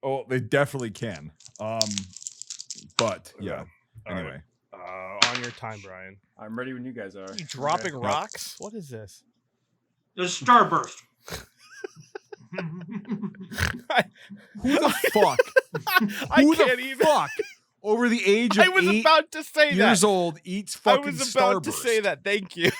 Oh, they definitely can. But yeah. All Anyway. On your time, Brian. I'm ready when you guys are. You dropping rocks? What is this? There's Starburst. Who the fuck? I Who can't the even. fuck over the age of I was 8 about to say years that. old eats I fucking was about to Starburst? say that. Thank you.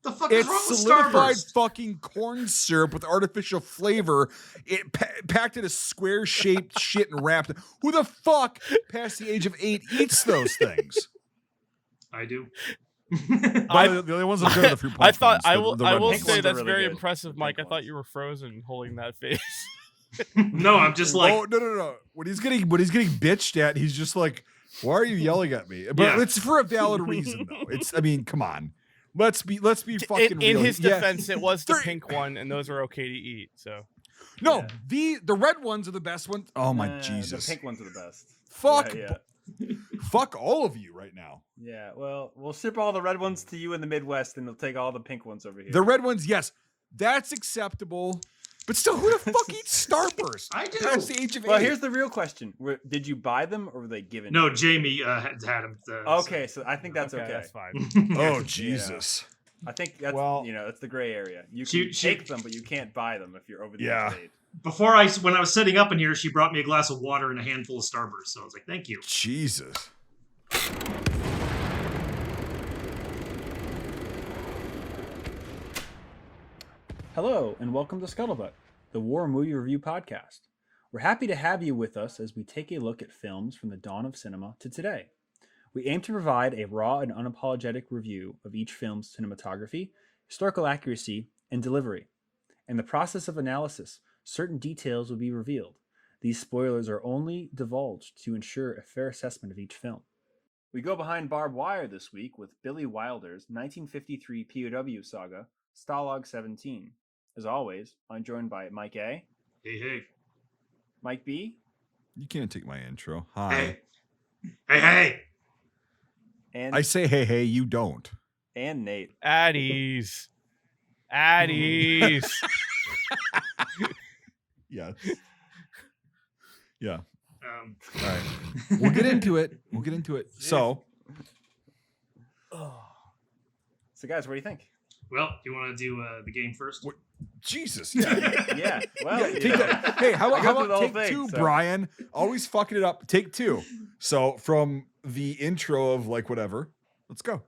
The fuck is wrong It's with solidified Starburst? fucking corn syrup with artificial flavor. It packed in a square-shaped shit and wrapped it. Who the fuck past the age of 8 eats those things? I do. The only ones that go to the fruit punch I thought ones, I the- will. the I red will ones. say ones are that's really very good. impressive, The Mike. pink I thought ones. you were frozen, holding that face. No, I'm just like, Oh no. When he's getting bitched at, he's just like, "Why are you yelling at me?" But Yeah. it's for a valid reason, though. I mean, come on. Let's be fucking in real. his Yeah. defense, it was the There- pink one, and those are okay to eat. So No, Yeah. the red ones are the best ones. Oh my Jesus! The pink ones are the best. Fuck, Yeah. fuck all of you right now. Yeah, well, we'll ship all the red ones to you in the Midwest, and they'll take all the pink ones over here. The red ones, yes, that's acceptable. But still, who the fuck eats Starburst? I do. Past the age of Well, 8. here's the real question: Did you buy them, or were they given? no, Jamie had him. Okay, so I think that's okay. that's fine. Oh Jesus! I think that's Well- that's the gray area. You She- can she- take them, but you can't buy them if you're over the Yeah. age of 8. When I was setting up in here, she brought me a glass of water and a handful of Starburst. So I was like, thank you. Jesus! Hello, and welcome to Scuttlebutt, the War Movie Review Podcast. We're happy to have you with us as we take a look at films from the dawn of cinema to today. We aim to provide a raw and unapologetic review of each film's cinematography, historical accuracy, and delivery. In the process of analysis, certain details will be revealed. These spoilers are only divulged to ensure a fair assessment of each film. We go behind barbed wire this week with Billy Wilder's 1953 POW saga, Stalag 17. As always, I'm joined by Mike A, Hey. Mike B, You can't take my intro. Hi. Hey. and I say hey, you don't. and Nate. At ease. At ease. Yeah. Yeah. Um, All right. We'll get into it. So, So, guys, what do you think? well, do you want to do the game first? What- Jesus. Yeah. Yeah, well, Yeah, you take know. that. Hey, how I go through about the whole take thing, 2, so- Brian? Always fucking it up. Take 2. So from the intro of like whatever, let's go.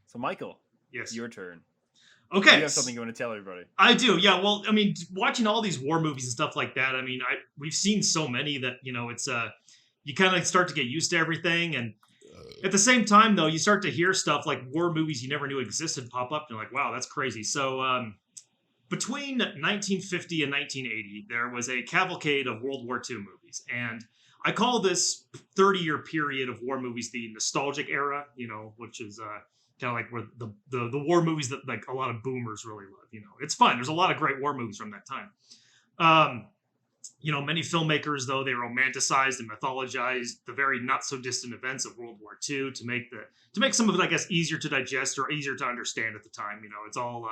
So, Michael, Yes. your turn. Okay. You have something you want to tell everybody. I do, yeah. Well, I mean, watching all these war movies and stuff like that. I mean, we've seen so many that it's you kind of start to get used to everything, and at the same time, though, you start to hear stuff like war movies you never knew existed pop up, and you're like, wow, that's crazy. So between 1950 and 1980, there was a cavalcade of World War II movies, and I call this 30-year period of war movies the nostalgic era. Which is kind of like where the war movies that like a lot of boomers really love. It's fun. There's a lot of great war movies from that time. Many filmmakers, though, they romanticized and mythologized the very not so distant events of World War II to make some of it, I guess, easier to digest or easier to understand at the time. It's all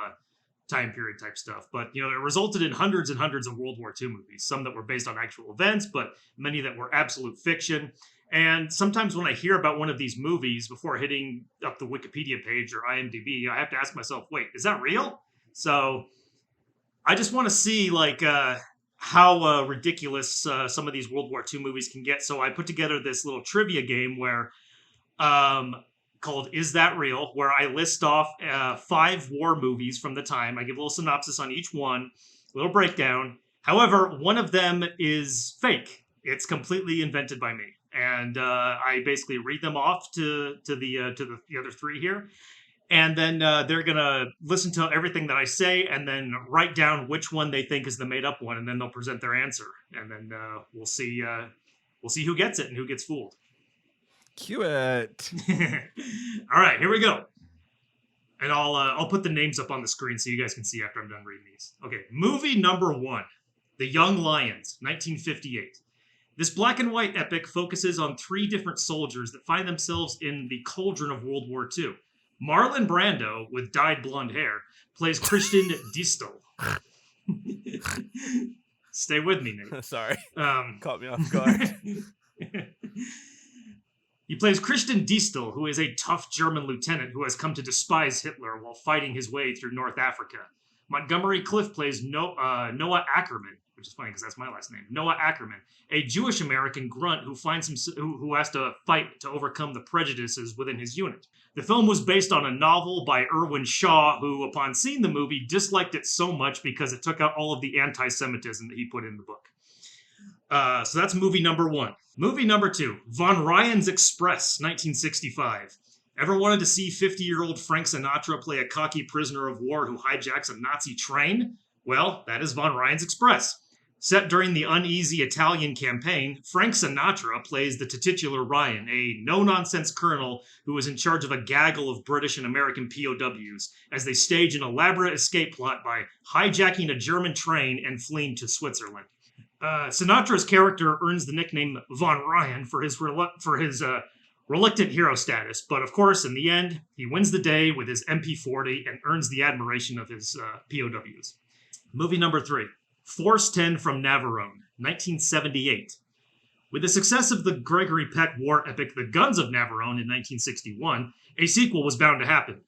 time period type stuff. But it resulted in hundreds and hundreds of World War II movies. Some that were based on actual events, but many that were absolute fiction. And sometimes when I hear about one of these movies before hitting up the Wikipedia page or IMDb, I have to ask myself, wait, is that real? So I just want to see how ridiculous some of these World War II movies can get. So I put together this little trivia game where called Is That Real? Where I list off 5 war movies from the time. I give a little synopsis on each one, a little breakdown. However, one of them is fake. It's completely invented by me. And I basically read them off to the other 3 here. And then they're going to listen to everything that I say and then write down which one they think is the made up one. And then they'll present their answer. And then we'll see who gets it and who gets fooled. Cue it. All right, here we go. And I'll put the names up on the screen so you guys can see after I'm done reading these. Okay, movie number 1, The Young Lions, 1958. This black and white epic focuses on 3 different soldiers that find themselves in the cauldron of World War II. Marlon Brando, with dyed blonde hair, plays Christian Distel. Stay with me, Nate. Sorry, Um, caught me off guard. He plays Christian Diestel, who is a tough German lieutenant who has come to despise Hitler while fighting his way through North Africa. Montgomery Clift plays Noah Ackerman, which is funny because that's my last name. Noah Ackerman, a Jewish American grunt who who has to fight to overcome the prejudices within his unit. The film was based on a novel by Irwin Shaw, who, upon seeing the movie, disliked it so much because it took out all of the anti-Semitism that he put in the book. So that's movie number 1. Movie number 2, Von Ryan's Express, 1965. Ever wanted to see 50-year-old Frank Sinatra play a cocky prisoner of war who hijacks a Nazi train? Well, that is Von Ryan's Express. Set during the uneasy Italian campaign, Frank Sinatra plays the titular Ryan, a no-nonsense colonel who is in charge of a gaggle of British and American POWs, as they stage an elaborate escape plot by hijacking a German train and fleeing to Switzerland. Sinatra's character earns the nickname Von Ryan for his reluctant hero status, but of course, in the end, he wins the day with his MP40 and earns the admiration of his POWs. Movie number 3, Force 10 from Navarone, 1978. With the success of the Gregory Peck war epic The Guns of Navarone in 1961, a sequel was bound to happen,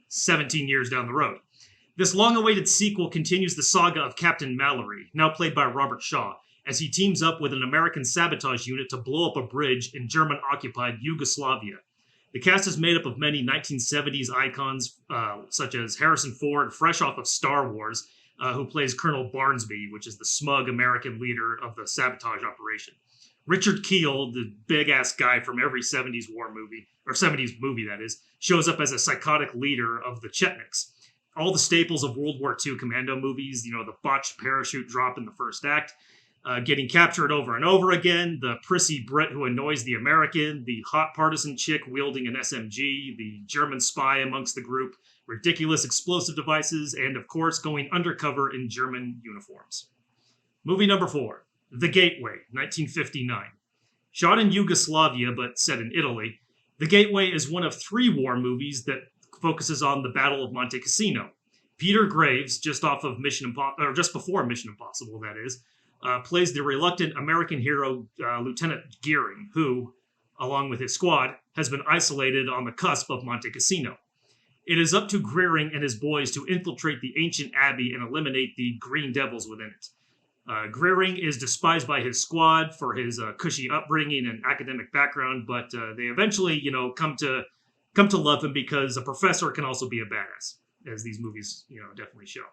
17 years down the road. This long-awaited sequel continues the saga of Captain Mallory, now played by Robert Shaw, as he teams up with an American sabotage unit to blow up a bridge in German-occupied Yugoslavia. The cast is made up of many 1970s icons, such as Harrison Ford, fresh off of Star Wars, who plays Colonel Barnsby, which is the smug American leader of the sabotage operation. Richard Kiel, the big-ass guy from every 70s war movie, or 70s movie that is, shows up as a psychotic leader of the Chetniks. All the staples of World War II commando movies, the botched parachute drop in the first act, getting captured over and over again, the prissy Brit who annoys the American, the hot partisan chick wielding an SMG, the German spy amongst the group, ridiculous explosive devices, and of course going undercover in German uniforms. Movie number 4, The Gateway, 1959. Shot in Yugoslavia but set in Italy, The Gateway is one of 3 war movies that focuses on the Battle of Monte Cassino. Peter Graves, just before Mission Impossible, that is, plays the reluctant American hero Lieutenant Gearing, who, along with his squad, has been isolated on the cusp of Monte Cassino. It is up to Gearing and his boys to infiltrate the ancient abbey and eliminate the Green Devils within it. Gearing is despised by his squad for his cushy upbringing and academic background, but they eventually, come to love him because a professor can also be a badass, as these movies, definitely show.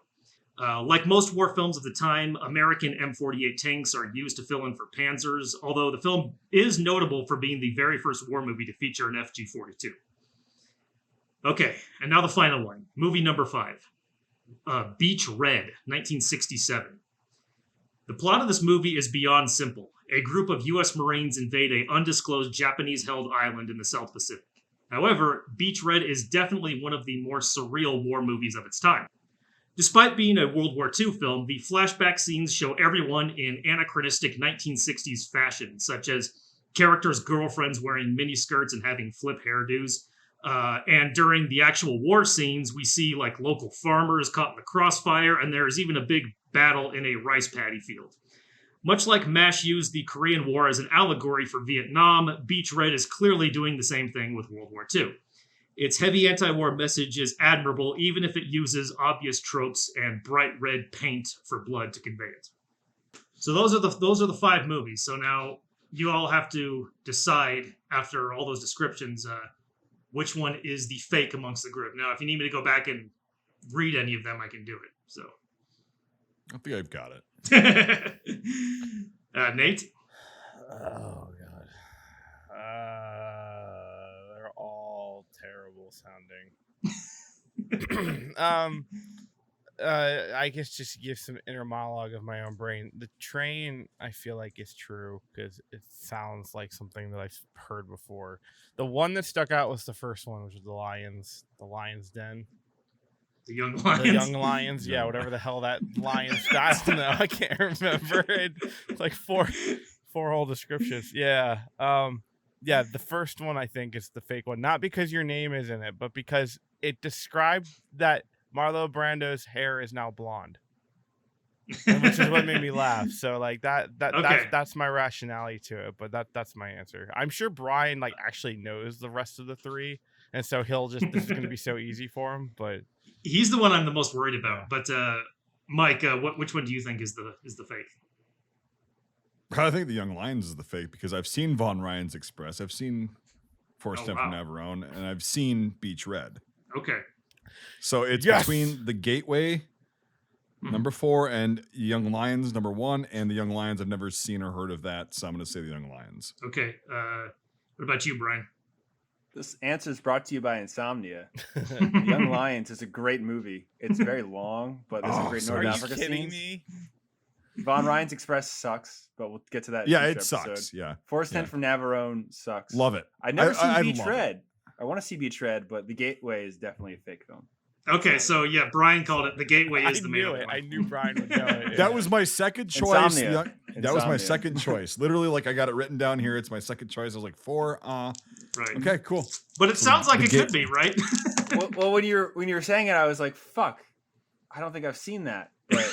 Like most war films of the time, American M48 tanks are used to fill in for panzers, although the film is notable for being the very first war movie to feature an FG-42. Okay, and now the final one, movie number 5, Beach Red, 1967. The plot of this movie is beyond simple. A group of U.S. Marines invade an undisclosed Japanese-held island in the South Pacific. However, Beach Red is definitely one of the more surreal war movies of its time. Despite being a World War II film, the flashback scenes show everyone in anachronistic 1960s fashion, such as characters' girlfriends wearing miniskirts and having flip hairdos. And during the actual war scenes, we see local farmers caught in the crossfire, and there's even a big battle in a rice paddy field. Much like MASH used the Korean War as an allegory for Vietnam, Beach Red is clearly doing the same thing with World War II. Its heavy anti-war message is admirable, even if it uses obvious tropes and bright red paint for blood to convey it. So those are the 5 movies. So now you all have to decide, after all those descriptions, which one is the fake amongst the group. Now, if you need me to go back and read any of them, I can do it. So I think I've got it. Nate? Oh god. They're all terrible sounding. I guess just give some inner monologue of my own brain. The train, I feel like, is true because it sounds like something that I've heard before. The one that stuck out was the first one, which was the Lion's Den. The Young Lions. The Young Lions, yeah, whatever the hell that lion style. No, I can't remember. It's like four whole descriptions. Yeah. Yeah, the first one I think is the fake one. Not because your name is in it, but because it described that Marlon Brando's hair is now blonde. which is what made me laugh. So like Okay. that's my rationality to it. But that's my answer. I'm sure Brian like actually knows the rest of the three, and so this is gonna be so easy for him. But He's the one I'm the most worried about. Yeah. But Mike, which one do you think is the fake? I think the Young Lions is the fake because I've seen Von Ryan's Express, I've seen Forrest Gump from wow. Navarone, and I've seen Beach Red. Okay. So it's Yes! between The Gateway, Mhm. number 4, and Young Lions, number 1. And the Young Lions, I've never seen or heard of that, so I'm going to say the Young Lions. Okay. What about you, Brian? This answer is brought to you by Insomnia. Young Lions is a great movie. It's very long, but there's a great so are North you Africa kidding scenes. me? Von Ryan's Express sucks, but we'll get to that. in Yeah, a it future sucks. episode. Yeah, Forrest Yeah. Gump from Navarone sucks. love it. I've never I seen Beach love it. Red. I want to see Beach Red, but The Gateway is definitely a fake film. Okay, so yeah, Brian called it. The Gateway I is the knew main it. one. I knew Brian would know it. That was my second choice. Insomnia. That was my Insomnia. second choice. Literally, like I got it written down here. It's my second choice. I was like 4. Right. Okay, cool. But it sounds like The it could be, right? well, when you were saying it, I was like, "Fuck, I don't think I've seen that." But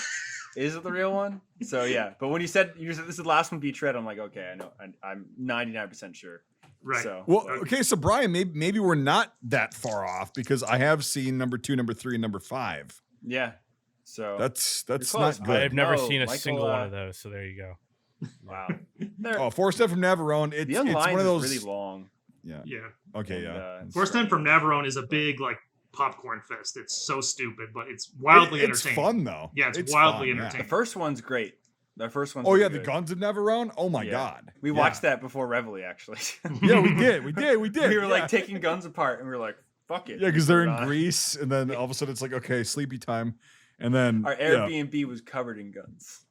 is it the real one? So yeah. But when you said this is the last one, Beach Red, I'm like, okay, I know. I'm 99% sure. Right. So Well, okay, so Brian, maybe we're not that far off because I have seen number 2, number 3, and number 5. yeah. So That's close. not good. I've never No, seen a Michael, single one of those. So there you go. wow. They're- Oh, Forrest Gump from Navarone. It's the Young it's Lions one of those. is really long. Yeah. Yeah. Okay. and, Yeah. it's Forrest Gump from Navarone is a big like popcorn fest. It's so stupid, but it's wildly It's entertaining. fun though. Yeah, it's wildly fun, entertaining. The first one's great. The first one's Oh really yeah, the good. Guns of Navarone. Oh my Yeah. god. We Yeah. watched that before Reveille, actually. Yeah, we did. We did. we were yeah. like taking guns apart, and we were like, "Fuck it." Yeah, because they're in We're not- Greece, and then all of a sudden it's like, okay, sleepy time, and then Our yeah, Airbnb was covered in guns.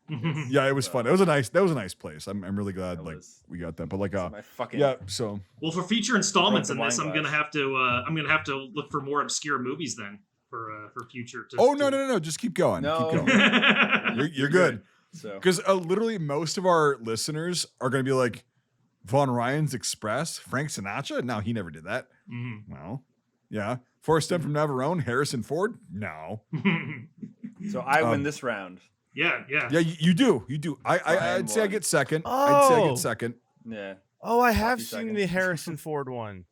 yeah, it was fun. It was a nice place. I'm really glad That like was- we got that. But like my fucking yeah, so Well, for future installments Broke in the this, wine I'm gonna glass. have to look for more obscure movies then for future. oh no, just keep going. No. Keep going. You're good. So Because literally most of our listeners are going to be like, Von Ryan's Express, Frank Sinatra? No, he never did that. Mhm. No. Yeah. Forrest Gump from Navarone, Harrison Ford? No. so I win Um, this round. yeah. Yeah, you do. You do. I'd say I get second. I'd say I Oh. get second. Yeah. Oh, I have Few seen seconds. the Harrison Ford one.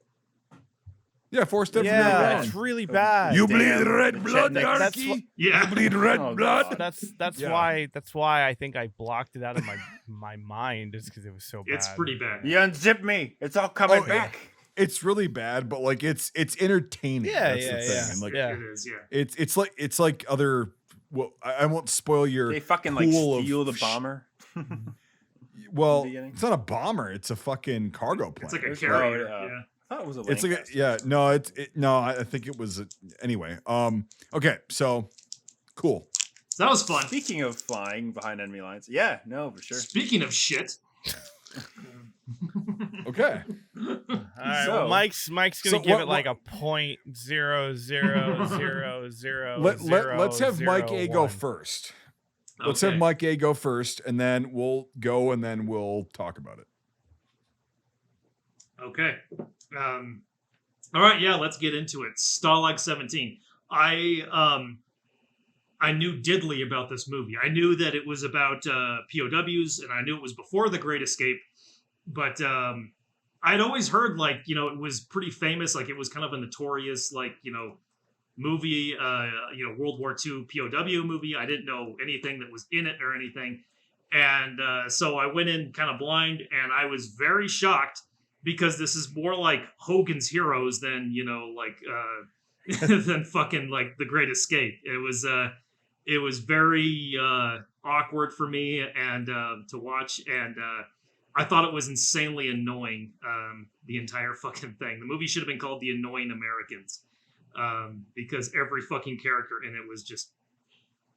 Yeah, Forrest Gump from Yeah, Navarone. it's really bad. You Damn, bleed red the blood, Chetnik- that's Darky. Yeah. You bleed red Oh, blood. God. that's Yeah. why I think I blocked it out of my mind is because it was so bad. It's pretty bad. You unzip me. It's all coming Oh, back. It's really bad, but like it's entertaining. Yeah, That's the yeah, thing. yeah. And like Yeah. It is. Yeah. it's like other. Well, I won't spoil your. They fucking like pool of steal the sh- bomber. Well, beginning? it's not a bomber. It's a fucking cargo plane. It's like a There's- carrier. oh, yeah. Yeah. I thought it was a It's like a, Lancaster. yeah. No, no. I think it was anyway. Okay, so cool. So that was fun. Speaking of flying behind enemy lines, yeah, no, for sure. Speaking of shit. Okay. All right, So- well, Mike's gonna So give what- it like a 0.0000. Let's have Mike A go first. Let's have Okay. Mike A go first, and then we'll go, and then we'll talk about it. Okay. All right, yeah, let's get into it. Stalag 17. I knew diddly about this movie. I knew that it was about POWs, and I knew it was before The Great Escape. But I'd always heard, like, you know, it was pretty famous. Like, it was kind of a notorious, like, you know, movie, World War II POW movie. I didn't know anything that was in it or anything. And so I went in kind of blind, and I was very shocked because this is more like Hogan's Heroes than, you know, like than fucking like The Great Escape. It was very awkward for me and to watch, and I thought it was insanely annoying. The entire fucking thing. The movie should have been called The Annoying Americans, because every fucking character in it was just,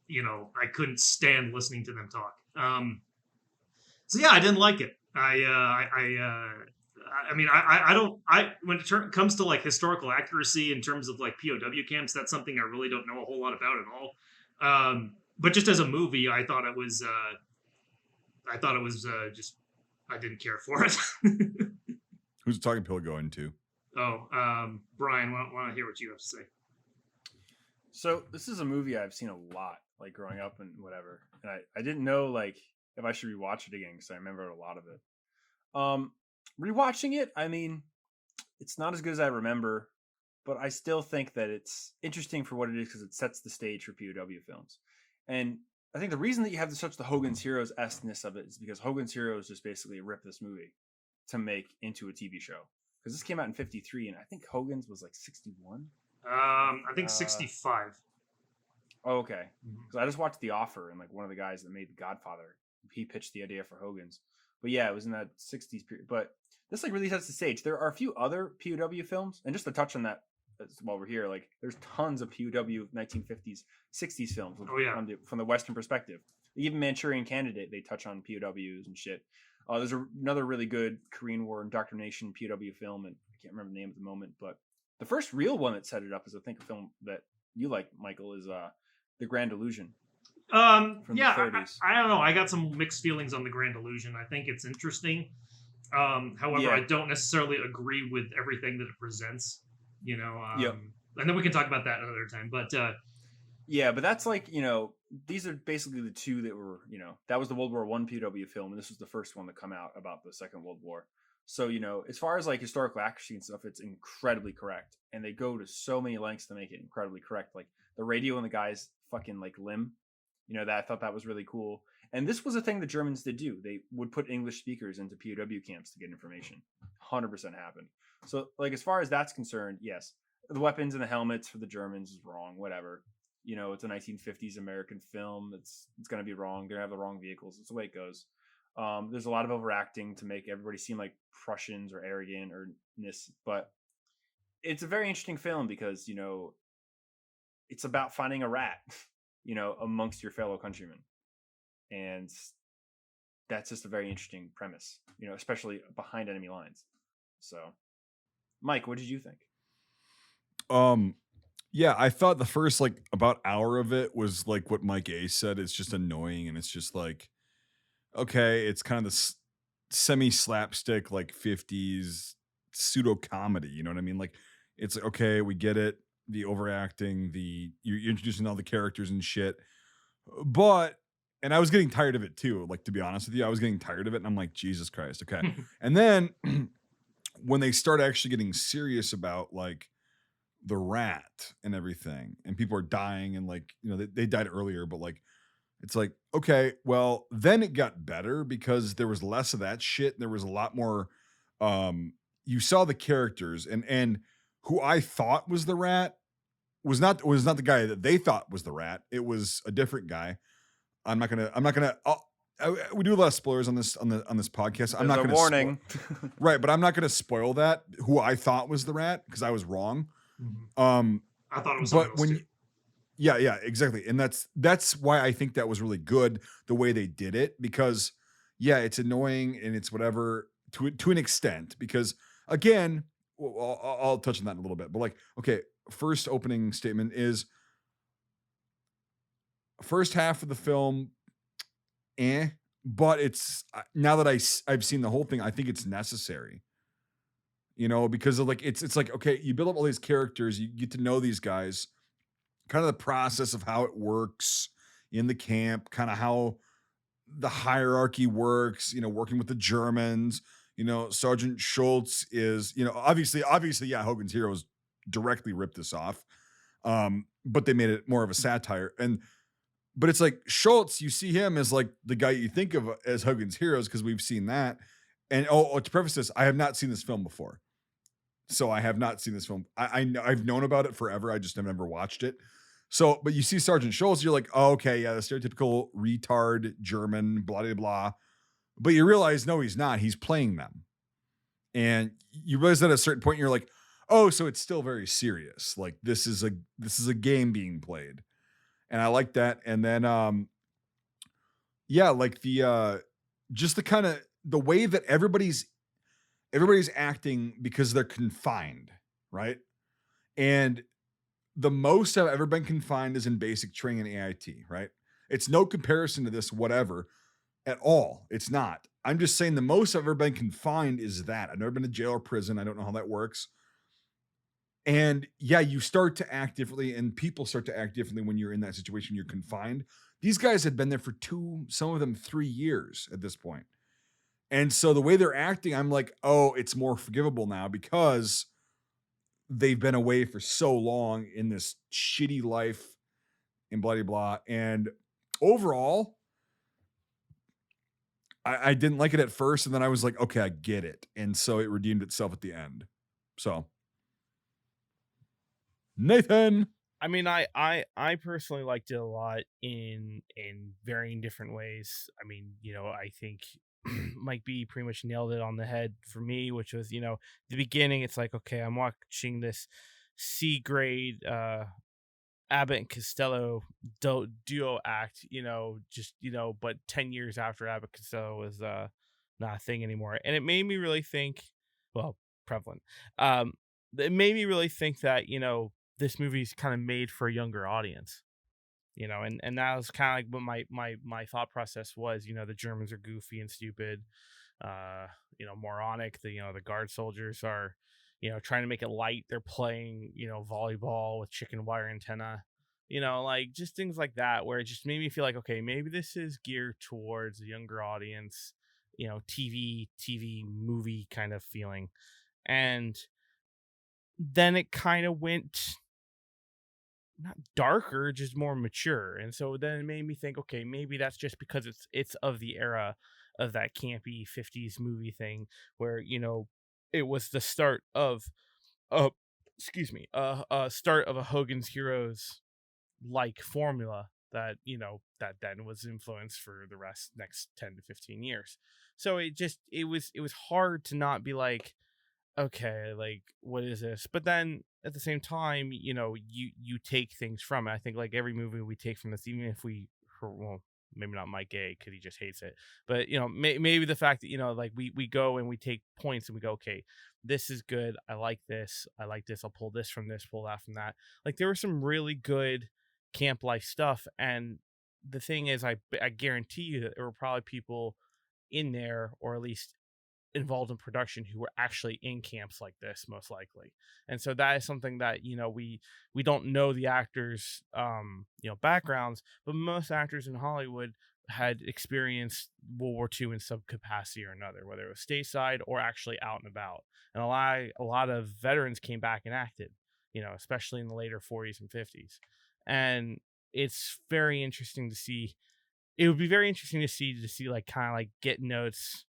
you know, I couldn't stand listening to them talk. So yeah, I didn't like it. When it comes to like historical accuracy in terms of like POW camps, that's something I really don't know a whole lot about at all. But just as a movie, I thought it was just, I didn't care for it. Who's the talking pill going to? Brian, why don't I hear what you have to say? So this is a movie I've seen a lot, like growing up and whatever. And I didn't know like if I should rewatch it again because I remember a lot of it. Rewatching it, I mean, it's not as good as I remember, but I still think that it's interesting for what it is because it sets the stage for POW films. And I think the reason that you have such the Hogan's Heroes esque-ness of it is because Hogan's Heroes just basically ripped this movie to make into a TV show. Because this came out in '53, and I think Hogan's was like 61. I think 65. Oh, okay. Mhm. Because I just watched The Offer, and like one of the guys that made The Godfather, he pitched the idea for Hogan's. But yeah, it was in that '60s period. But this like really sets the stage. There are a few other POW films, and just to touch on that while we're here, like there's tons of POW 1950s, '60s films Oh, yeah. from the Western perspective. Even Manchurian Candidate, they touch on POWs and shit. There's another really good Korean War indoctrination POW film, and I can't remember the name at the moment, but the first real one that set it up is I think a film that you like, Michael, is The Grand Illusion. From the Yeah, 30s. I don't know. I got some mixed feelings on The Grand Illusion. I think it's interesting. However, Yeah. I don't necessarily agree with everything that it presents. You know, Yep. and then we can talk about that another time. But Yeah, but that's like, these are basically the two that were, that was the World War I POW film, and this was the first one to come out about the Second World War. So, as far as like historical accuracy and stuff, it's incredibly correct. And they go to so many lengths to make it incredibly correct. Like the radio and the guy's fucking like limb, that I thought that was really cool. And this was a thing the Germans did do. They would put English speakers into POW camps to get information. 100% happened. So like, as far as that's concerned, yes, the weapons and the helmets for the Germans is wrong, whatever. It's a 1950s American film. It's going to be wrong. They're going to have the wrong vehicles. It's the way it goes. There's a lot of overacting to make everybody seem like Prussians or arrogant or this, but it's a very interesting film because, it's about finding a rat, amongst your fellow countrymen. And that's just a very interesting premise, especially behind enemy lines. So, Mike, what did you think? Yeah, I thought the first like about hour of it was like what Mike A said. It's just annoying, and it's just like, okay, it's kind of this semi slapstick like '50s pseudo comedy. You know what I mean? Like, it's like, okay, we get it, the overacting, you're introducing all the characters and shit, but. And I was getting tired of it too. Like, to be honest with you, I was getting tired of it, and I'm like, Jesus Christ, okay. And then when they start actually getting serious about like the rat and everything, and people are dying, and like, they died earlier, but like, it's like, okay, well, then it got better because there was less of that shit, and there was a lot more. You saw the characters, and who I thought was the rat was not the guy that they thought was the rat. It was a different guy. I'm not gonna. We do a lot of spoilers on this podcast. I'm not There's gonna a warning. right, but I'm not gonna spoil that. Who I thought was the rat because I was wrong. I thought it was. But when, yeah, exactly, and that's why I think that was really good the way they did it, because yeah, it's annoying and it's whatever to an extent, because again, I'll touch on that in a little bit, but like, okay, first opening statement is. First half of the film, but it's now that I've seen the whole thing, I think it's necessary. Because of like it's like, okay, you build up all these characters, you get to know these guys, kind of the process of how it works in the camp, kind of how the hierarchy works, working with the Germans. Sergeant Schultz is, obviously, yeah, Hogan's Heroes directly ripped this off. But they made it more of a satire. But it's like Schultz, you see him as like the guy you think of as Hogan's Heroes because we've seen that. And to preface this, I have not seen this film before. So I have not seen this film. I've known about it forever. I just have never watched it. So, but you see Sergeant Schultz, you're like, oh, okay, yeah, the stereotypical retard German, blah, blah, blah. But you realize, no, he's not. He's playing them. And you realize that at a certain point, you're like, oh, so it's still very serious. Like this is a game being played. And I like that. And then, yeah, like just the kind of the way that everybody's acting because they're confined, right? And the most I've ever been confined is in basic training in AIT, right? It's no comparison to this, whatever, at all. It's not. I'm just saying the most I've ever been confined is that. I've never been to jail or prison. I don't know how that works. And yeah, you start to act differently, and people start to act differently when you're in that situation. You're confined. These guys had been there for 2, some of them 3 years at this point. And so the way they're acting, I'm like, oh, it's more forgivable now because they've been away for so long in this shitty life and blah blah blah. And overall, I didn't like it at first, and then I was like, okay, I get it. And so it redeemed itself at the end. So Nathan. I mean, I personally liked it a lot in varying different ways. I mean, I think Mike B pretty much nailed it on the head for me, which was, the beginning. It's like, okay, I'm watching this C grade Abbott and Costello duo act, but 10 years after Abbott Costello was not a thing anymore, and it made me really think, well, prevalent. It made me really think that this movie's kind of made for a younger audience, and that was kind of like what my thought process was. The Germans are goofy and stupid, moronic. The guard soldiers are, trying to make it light. They're playing, volleyball with chicken wire antenna, like just things like that, where it just made me feel like, okay, maybe this is geared towards a younger audience, TV movie kind of feeling. And then it kind of went not darker, just more mature. And so then it made me think, okay, maybe that's just because it's of the era of that campy 50s movie thing where, it was the start of start of a Hogan's Heroes like formula that, that then was influenced for the next 10 to 15 years. So it was hard to not be like, okay, like what is this? But then at the same time, you take things from it. I think like every movie we take from this, even if well, maybe not Mike A because he just hates it, but maybe the fact that like we go and we take points and we go, okay, this is good. I like this. I'll pull this from this, pull that from that. Like there was some really good camp life stuff, and the thing is, I guarantee you that there were probably people in there, or at least involved in production, who were actually in camps like this, most likely. And so that is something that we don't know the actors backgrounds, but most actors in Hollywood had experienced World War II in some capacity or another, whether it was stateside or actually out and about. And a lot of veterans came back and acted, especially in the later 40s and 50s. And it's very interesting to see. It would be very interesting to see like kind of like get notes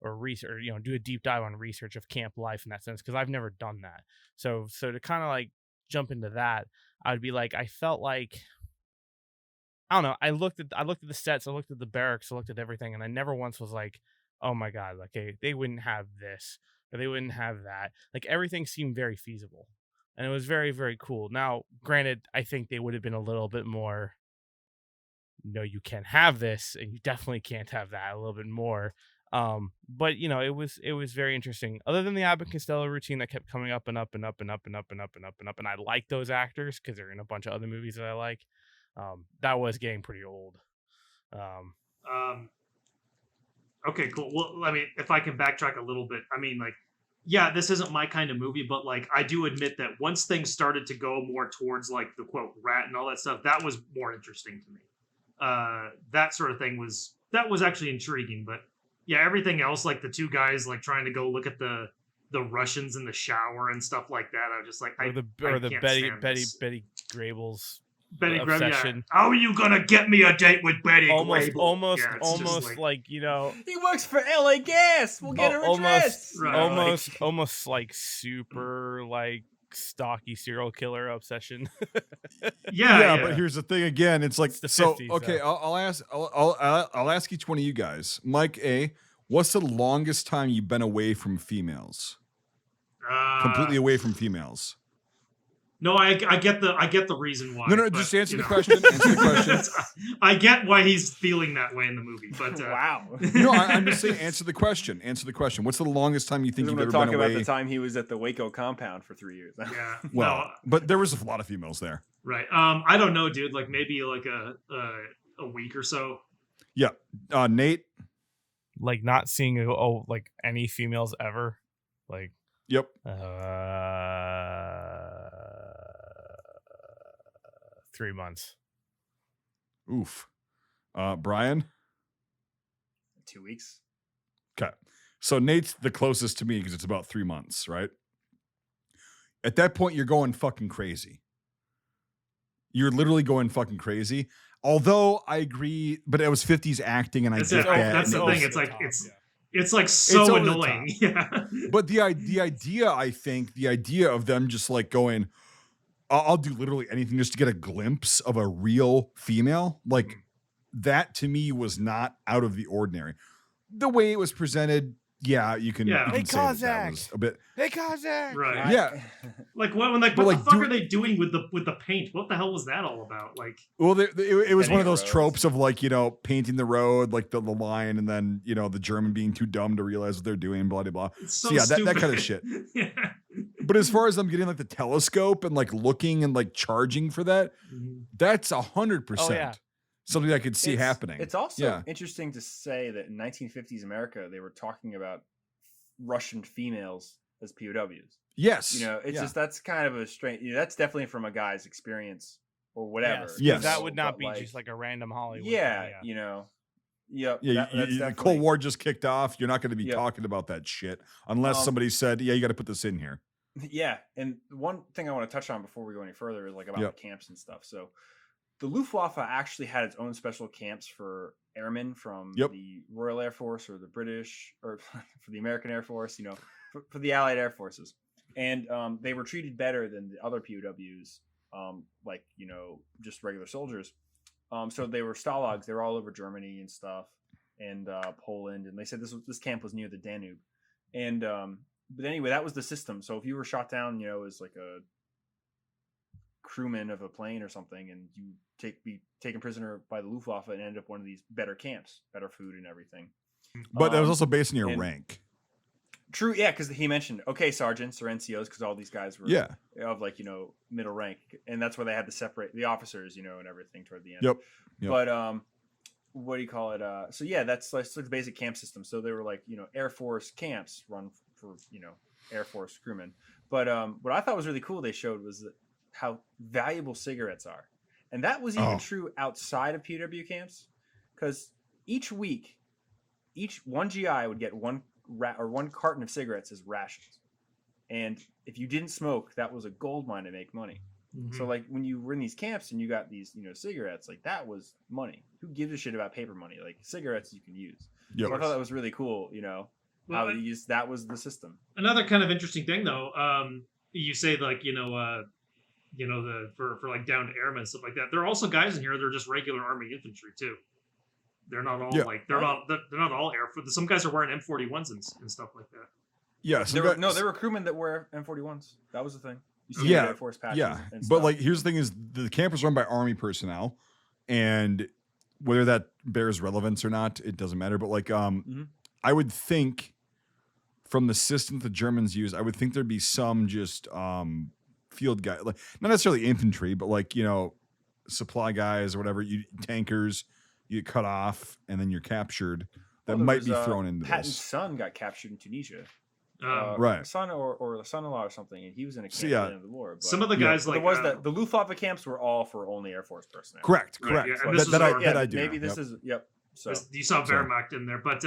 or research, or do a deep dive on research of camp life in that sense, because I've never done that. So to kind of like jump into that, I'd be like, I felt like, I don't know, I looked at the sets, I looked at the barracks, I looked at everything, and I never once was like, oh my god, like they wouldn't have this or they wouldn't have that. Like everything seemed very feasible, and it was very, very cool. Now, granted, I think they would have been a little bit more, no, you can't have this and you definitely can't have that, a little bit more. But it was very interesting. Other than the Abbott Costello routine that kept coming up and up and up and up and up and up and up and up, and I like those actors because they're in a bunch of other movies that I like. That was getting pretty old. Okay, cool. Well, I mean, if I can backtrack a little bit, I mean, like, yeah, this isn't my kind of movie, but like, I do admit that once things started to go more towards like the quote rat and all that stuff, that was more interesting to me. That sort of thing was actually intriguing, but yeah, everything else, like the two guys like trying to go look at the Russians in the shower and stuff like that, I was just like, or the Betty Grable's Betty Grable, yeah. obsession. How are you gonna get me a date with Betty Almost, Grable? almost, Yeah, it's almost just like He works for LA Gas. We'll get her a dress. Right. almost like super like stocky serial killer obsession. yeah. But here's the thing again. It's like, It's the so 50s, okay. though. I'll ask each one of you guys. Mike A, what's the longest time you've been away from females? Completely away from females. No, I get the reason why. No, but, just answer you the know. question. Answer the question. I get why he's feeling that way in the movie, but Wow. No, I'm just saying. Answer the question. Answer the question. What's the longest time you think We're you've going ever to been talk about away? the time he was at the Waco compound for 3 years. yeah. Well, No, but there was a lot of females there. right. I don't know, dude. Like maybe like a week or so. Yeah. Nate. Like not seeing like any females ever. Like Yep. 3 months. Oof. Brian? 2 weeks. Okay. So Nate's the closest to me because it's about 3 months, right? At that point, you're going fucking crazy. You're literally going fucking crazy. Although I agree, but it was 50s acting, and I That's get it. that. That's and the it thing. was- It's like top, it's yeah. it's like It's so over the annoying. Yeah. But the idea, I think, the idea of them just like going, I'll do literally anything just to get a glimpse of a real female, like that to me was not out of the ordinary. The way it was presented, yeah, you can, Yeah. you Hey, can say that Kozak! was a bit. Hey, Kazakh! Right. Yeah. Like when like But, what like, the fuck do- are they doing with the paint? What the hell was that all about? Like Well, it was one of those roads. tropes of like, painting the road, like the line, and then, the German being too dumb to realize what they're doing, blah, blah, blah. it's so So, yeah, that stupid. kind of shit. Yeah. But as far as them getting like the telescope and like looking and like charging for that, that's 100% Oh, yeah. something I could see It's- happening. It's also Yeah. interesting to say that in 1950s America, they were talking about Russian females as POWs. Yes. It's yeah. just that's kind of a strange. That's definitely from a guy's experience or whatever. Yes, 'cause Yes. that would not But, be just like a random Hollywood. yeah, thing, Yep. Yeah, that's the definitely- Cold War just kicked off. You're not going to be Yep. talking about that shit unless Um, somebody said, "Yeah, you got to put this in here." Yeah, and one thing I want to touch on before we go any further is like about Yep. the camps and stuff. So, the Luftwaffe actually had its own special camps for airmen from Yep. the Royal Air Force or the British or for the American Air Force, for the Allied Air Forces, and they were treated better than the other POWs, like just regular soldiers. So they were Stalags. They were all over Germany and stuff, and Poland. And they said this camp was near the Danube, and but anyway, that was the system. So if you were shot down, as like a crewman of a plane or something, and you be taken prisoner by the Luftwaffe and end up one of these better camps, better food and everything. But that was Um, also based on your and- rank. True, yeah, because he mentioned sergeants or NCOs, because all these guys were Yeah. of like middle rank, and that's where they had to separate the officers, and everything toward the end. Yep. Yep. But what do you call it? So yeah, that's like the basic camp system. So they were like Air Force camps run for Air Force crewmen. But what I thought was really cool they showed was how valuable cigarettes are, and that was even Oh. true outside of POW camps, because each week, one GI would get one carton of cigarettes as rations, and if you didn't smoke, that was a gold mine to make money. So like when you were in these camps and you got these cigarettes, like that was money. Who gives a shit about paper money? Like cigarettes you can use. Yep. So I thought that was really cool. Well, how they used that was the system. another kind of interesting thing though, you say like for like down to airmen and stuff like that. There are also guys in here that are just regular Army infantry too. They're not all Yeah. like they're not all Air Force. Some guys are wearing M41s and stuff like that. Yeah. There were crewmen that wear M41s. That was the thing. You see Yeah, Air Force patches. Yeah. and But stuff. like, here's the thing: is the camp is run by Army personnel, and whether that bears relevance or not, it doesn't matter. But like, Mhm. I would think from the system the Germans use, I would think there'd be some just field guy, like not necessarily infantry, but like supply guys or whatever. Tankers, you get cut off and then you're captured. That Well, there might was, be thrown into Patton's this. son got captured in Tunisia. Right. Son or son-in-law or something, and he was in a camp So, at yeah. the end of the war. But Some of the Yeah, guys but like there was the Luftwaffe camps were all for only Air Force personnel. Correct. Right, Correct. yeah, So and this that, was I, our- that I do. Maybe know. this Yep. is So you saw So- Wehrmacht in there, but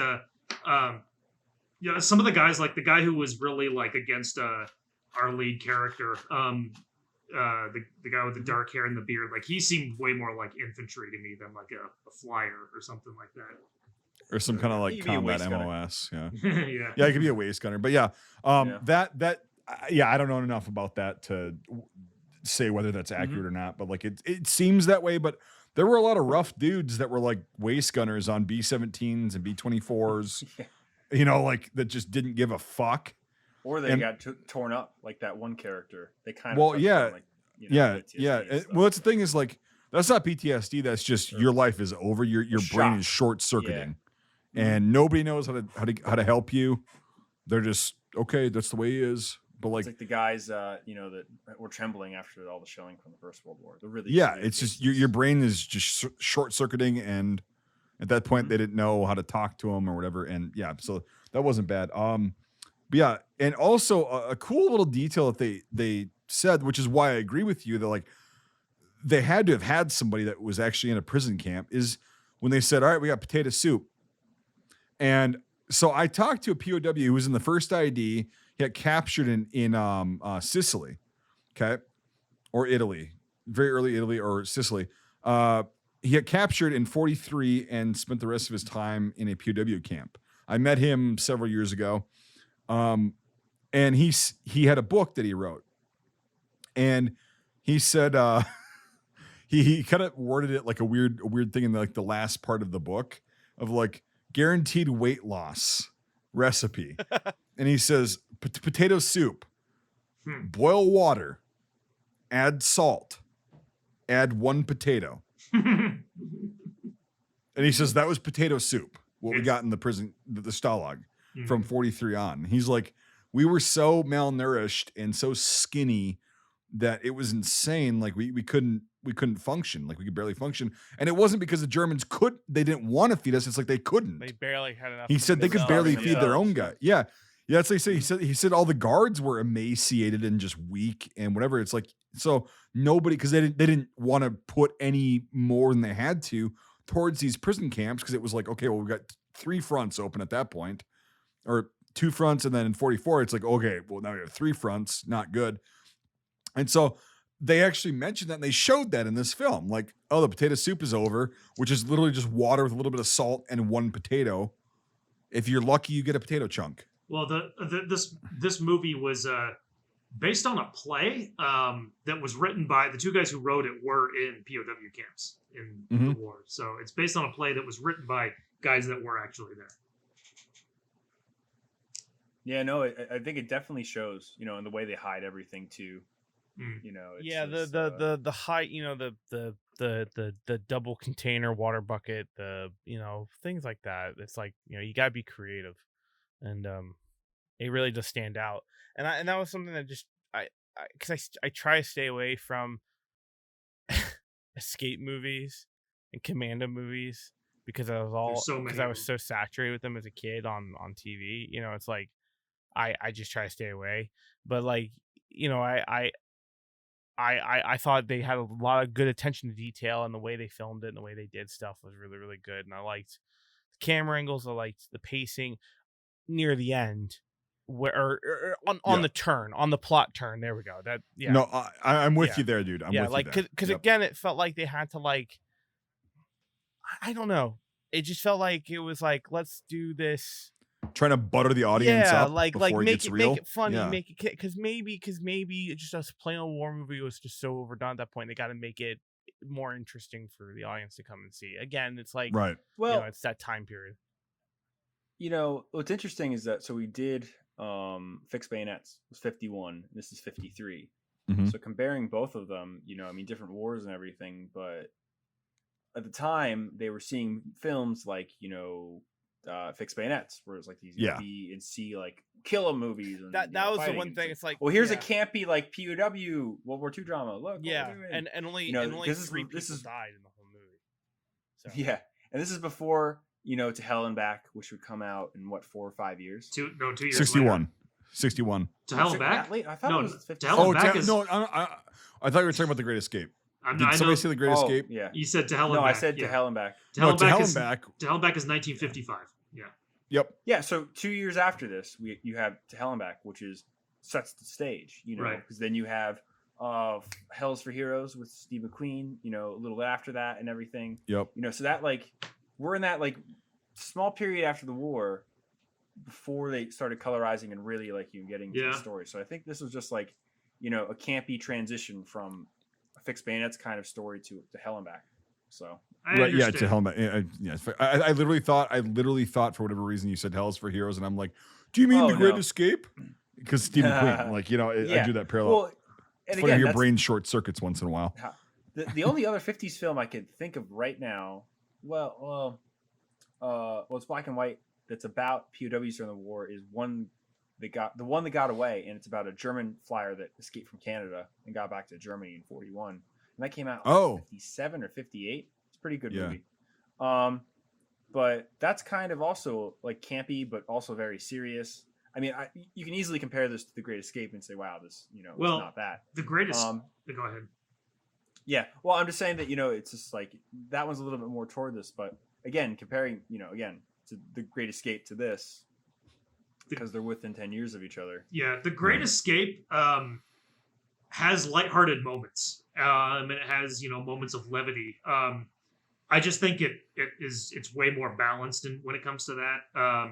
some of the guys like the guy who was really like against our lead character, the guy with the dark hair and the beard, like he seemed way more like infantry to me than like a flyer or something like that. Or some kind of like You could be a combat waist gunner. MOS. Yeah. Yeah. Yeah, it could be a waist gunner, but yeah, Yeah. I don't know enough about that to say whether that's Mm-hmm. accurate or not. But like it seems that way. But there were a lot of rough dudes that were like waist gunners on B-17s and B-24s. Yeah. Like that just didn't give a fuck. Or they And- got torn up like that one character. They kind Well, of yeah, like, Yeah, PTSD yeah. and stuff. Well, that's the thing is like that's not PTSD. That's just Sure. your life is over. Your brain Shock. is short circuiting, Mhm. and nobody knows how to help you. They're just okay. That's the way he is. But like it's like the guys, that were trembling after all the shelling from the First World War. They're really yeah, severe it's just cases. your brain is just short circuiting, and at that point Mhm. they didn't know how to talk to him or whatever, and yeah, so that wasn't bad. But yeah, and also a cool little detail that they said, which is why I agree with you, that like they had to have had somebody that was actually in a prison camp, is when they said, all right, we got potato soup. And so I talked to a POW who was in the first ID. He got captured in Sicily, okay, or Italy, very early Italy or Sicily. He got captured in 43 and spent the rest of his time in a POW camp. I met him several years ago, and he had a book that he wrote, and he said he kind of worded it like a weird thing in the last part of the book of like guaranteed weight loss recipe. And he says, potato soup, boil water, add salt, add 1 potato. And he says that was potato soup, what we got in the prison, the Stalag from 43 on. He's like, we were so malnourished and so skinny that it was insane. Like we couldn't function. Like we could barely function. And it wasn't because the Germans they didn't want to feed us. It's like they couldn't. They barely had enough. He said they could barely themselves. feed their own guy. Yeah. Yeah, that's like he said all the guards were emaciated and just weak and whatever. It's like, so nobody, because they didn't want to put any more than they had to towards these prison camps, because it was like, okay, well, we've got 3 fronts open at that point, or 2 fronts, and then in 44, it's like, okay, well, now we have 3 fronts, not good. And so they actually mentioned that, and they showed that in this film, like, oh, the potato soup is over, which is literally just water with a little bit of salt and 1 potato. If you're lucky, you get a potato chunk. Well, this movie was based on a play that was written by the 2 guys who wrote it were in POW camps in the war. So it's based on a play that was written by guys that were actually there. Yeah, no, I think it definitely shows, you know, in the way they hide everything too. You know, it's Yeah, just, the height, you know, the double container water bucket, you know, things like that. It's like, you know, you gotta be creative, and it really does stand out. And that was something that just because I try to stay away from escape movies and commando movies because I was so saturated with them as a kid on TV. You know, it's like I just try to stay away. But like, you know, I thought they had a lot of good attention to detail, and the way they filmed it and the way they did stuff was really, really good. And I liked the camera angles. I liked the pacing near the end, where on the turn, on the plot turn. There we go. That yeah. No, I'm with you there, dude. I'm with like you there. because again, it felt like they had to like, I don't know. It just felt like it was like, let's do this. Trying to butter the audience up like before make it real. Make it funny, Yeah. make it because maybe just us playing a war movie was just so overdone at that point. They got to make it more interesting for the audience to come and see. Again, it's like, Right. well, you know, it's that time period. You know, what's interesting is that, so we did Fixed Bayonets was 51. This is 53. Mhm. So comparing both of them, you know, I mean, different wars and everything, but at the time they were seeing films like, you know, Fixed Bayonets, where it's like these B and C like killer movies. And, That was the one thing. It's like, well, here's a campy like POW World War II drama. Look, yeah, and only you know, and only 3 people this is died in the whole movie. So. Yeah, and this is before, you know, To Hell and Back, which would come out in what, 4 or 5 years? 2 years 61. later. 61. To Hell and Back? I thought it was 50. To Hell and Back is... No, I thought you were talking about The Great Escape. Did somebody say The Great Escape? Yeah. You said To Hell and Back. No, I said To Hell and Back. To Hell and Back is 1955. Yeah. Yep. Yeah, so 2 years after this, you have To Hell and Back, which sets the stage, you know, because then you have Hell's for Heroes with Steve McQueen, you know, a little after that and everything. Yep. You know, so that like we're in that like small period after the war before they started colorizing and really like you getting to the story. So I think this was just like, you know, a campy transition from a Fixed Bayonets kind of story to Hell and Back. So right, yeah, To Hell and Back. Yeah, I literally thought for whatever reason you said Hell's for Heroes, and I'm like, do you mean The Great Escape? Because Steve McQueen, like, you know, I do that parallel. Well, and it's funny, your brain short circuits once in a while. The only other 50s film I could think of right now, it's black and white. That's about POWs during the war. Is the one that got away, and it's about a German flyer that escaped from Canada and got back to Germany in 41, and that came out in 57 or 58. It's a pretty good movie. But that's kind of also like campy, but also very serious. I mean, you can easily compare this to The Great Escape and say, "Wow, this, you know, it's not that." The Greatest. Go ahead. Yeah. Well, I'm just saying that it's just like that one's a little bit more toward this, but again, comparing to The Great Escape to this, because they're within 10 years of each other. Yeah, The Great Escape has lighthearted moments. And it has moments of levity. I just think it's way more balanced when it comes to that.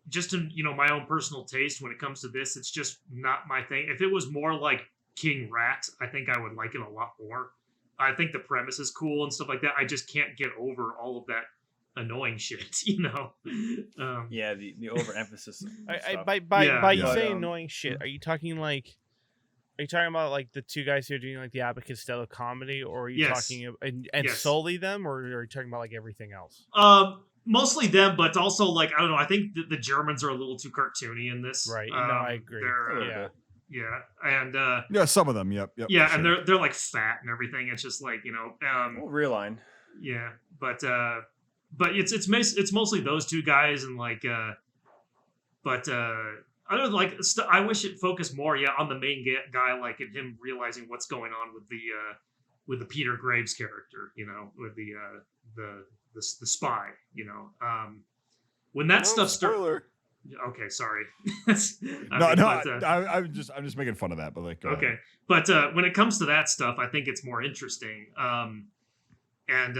Just in my own personal taste when it comes to this, it's just not my thing. If it was more like King Rat, I think I would like it a lot more. I think the premise is cool and stuff like that. I just can't get over all of that annoying shit, Yeah, the overemphasis. By you Yeah. saying annoying shit, are you talking about like the two guys who are doing like the Abacus style of comedy, or are you Yes. talking and Yes. solely them, or are you talking about like everything else? Mostly them, but also like I don't know. I think the Germans are a little too cartoony in this. Right. No, I agree. They're, Yeah. and Yeah, some of them. Yep. yeah, for and sure. they're like fat and everything. It's just like Well, Real-line. yeah, but it's mostly those two guys and like but I don't know, like I wish it focused more on the main guy, like and him realizing what's going on with the Peter Graves character, with the spy, when that stuff starts. Spoiler. Okay, sorry. No, I'm just making fun of that, but like, go ahead. Okay, but when it comes to that stuff, I think it's more interesting. And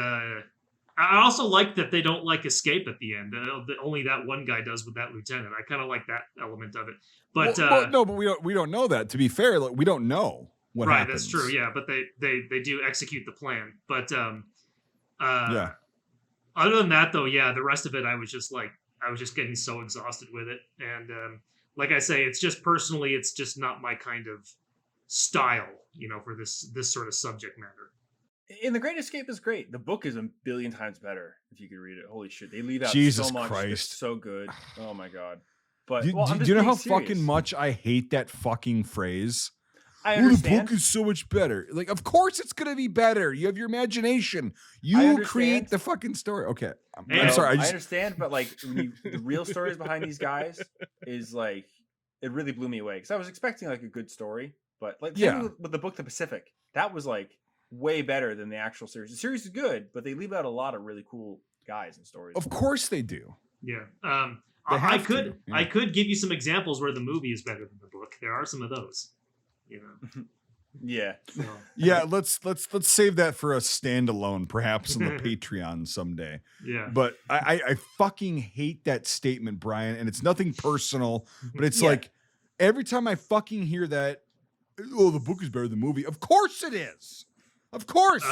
I also like that they don't like escape at the end. Only that one guy does with that lieutenant. I kind of like that element of it. But no, but we don't know that. To be fair, like, we don't know what right, happens. that's true. Yeah, but they do execute the plan. But Yeah. Other than that, though, yeah, the rest of it, I was just getting so exhausted with it. And like I say, it's just personally, it's just not my kind of style, for this sort of subject matter. In The Great Escape is great. The book is a billion times better if you could read it. Holy shit, they leave out Jesus so much. It's Christ. so good. Oh my god. But Do, well, do- I'm do just you know being how serious. fucking much I hate that fucking phrase? I Ooh, the understand. book is so much better. Like, of course it's gonna be better. You have your imagination. I You understand. create the fucking story. Okay, I'm Hey, sorry. I understand, but like the real stories behind these guys is like it really blew me away because I was expecting like a good story, but like Yeah. with the book The Pacific, that was like way better than the actual series. The series is good, but they leave out a lot of really cool guys and stories. Of course they do. Yeah. They I have could to, yeah. I could give you some examples where the movie is better than the book. There are some of those. Yeah. So, Yeah, let's save that for a standalone, perhaps on the Patreon someday. yeah. But I fucking hate that statement, Brian, and it's nothing personal, but it's Yeah. like every time I fucking hear that, oh, the book is better than the movie. Of course it is. Of course.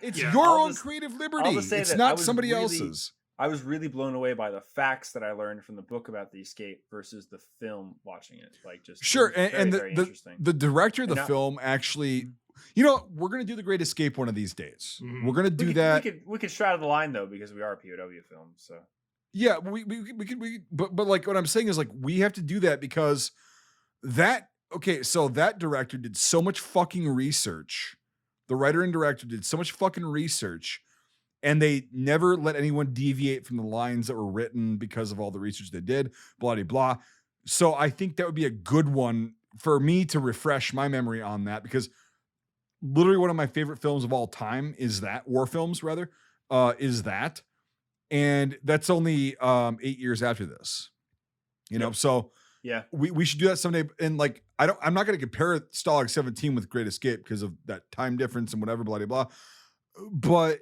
It's yeah, your I'll own just- creative I'll liberty. just say It's that I not was somebody really- else's. I was really blown away by the facts that I learned from the book about the escape versus the film watching it. Like just Sure, it was and very the interesting. the director of the And now- film actually, you know, we're gonna do The Great Escape one of these days. Mhm. We're gonna do that. We could straddle the line though because we are a POW film. So Yeah, but like what I'm saying is like we have to do that because so that director did so much fucking research. The writer and director did so much fucking research, and they never let anyone deviate from the lines that were written because of all the research they did, blah blah blah. So I think that would be a good one for me to refresh my memory on that because literally one of my favorite films of all time is that war films rather is that. And that's only 8 years after this, you know. Yep. So yeah, we should do that someday. And like, I'm not going to compare Stalag 17 with Great Escape because of that time difference and whatever, blah, blah, blah. But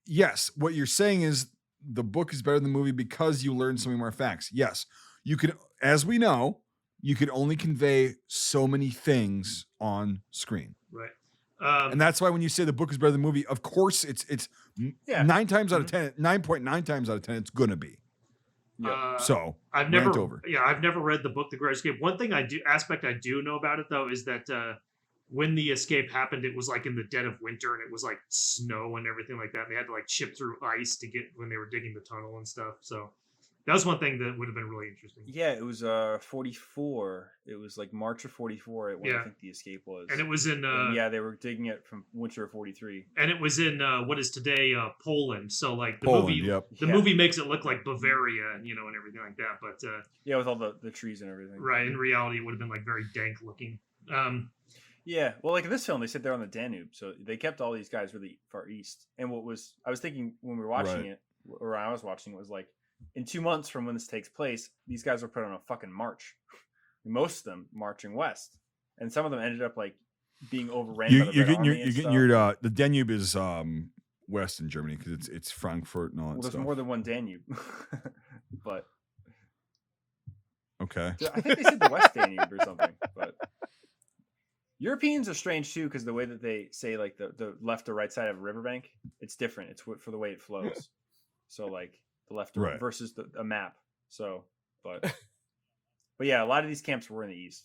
yes, what you're saying is the book is better than the movie because you learn so many more facts. Yes, you can, as we know, you can only convey so many things on screen. Right. And that's why when you say the book is better than the movie, of course it's Yeah. 9 times out of 10, 9.9 times out of 10, it's gonna be. So I've rant never, over. I've never read the book The Great Escape. One thing I do know about it though is that when the escape happened, it was like in the dead of winter and it was like snow and everything like that. And they had to like chip through ice to get when they were digging the tunnel and stuff. So that was one thing that would have been really interesting. yeah, it was 44. It was like March of 44 when Yeah. I think the escape was. And it was in And yeah, they were digging it from winter of 43. and it was in what is today Poland. So like the Poland, movie, yep. the Yeah. movie makes it look like Bavaria, and everything like that. But Yeah, with all the trees and everything. right in reality, it would have been like very dank looking. Yeah, well, like in this film, they sit there on the Danube, so they kept all these guys really far east. And I was thinking when we were watching Right. it, or I was watching it, was like in 2 months from when this takes place, these guys were put on a fucking march. Most of them marching west, and some of them ended up like being overran. You, by the you're Red getting your Army you're and getting stuff. your the Danube is west in Germany because it's Frankfurt and all that Well, there's stuff. more than one Danube, but Okay. I think they said the West Danube or something. But Europeans are strange too because the way that they say like the left or right side of a riverbank, it's different. It's for the way it flows. So like the left or Right. versus a map. So, but yeah, a lot of these camps were in the east.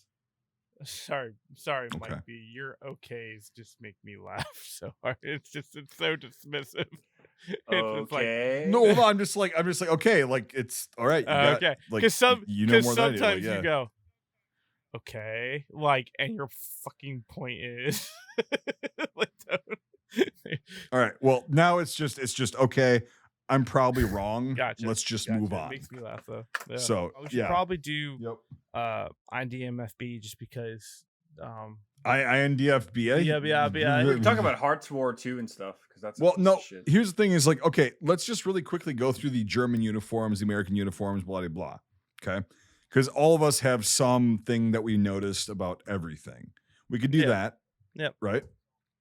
Sorry, Okay. Mike B. Your okays just make me laugh so hard. It's so dismissive. It's just like, Okay. No, hold on, I'm just like okay, like it's all right. You got, okay, like because you know more than I do. sometimes Like, yeah. you go, okay, like, and your fucking point is, like, All right. Well, now it's just okay. I'm probably wrong. gotcha. Let's just gotcha. move It on. makes me laugh though. Yeah. So we should yeah. probably do Yep. IDMFB just because INDFBA. Yeah. We can talk about Hearts War 2 and stuff because that's a Well, piece of no. shit. Here's the thing: is like, okay, let's just really quickly go through the German uniforms, the American uniforms, blah blah blah. Okay, because all of us have something that we noticed about everything. We could do Yeah. that. Yep. Right.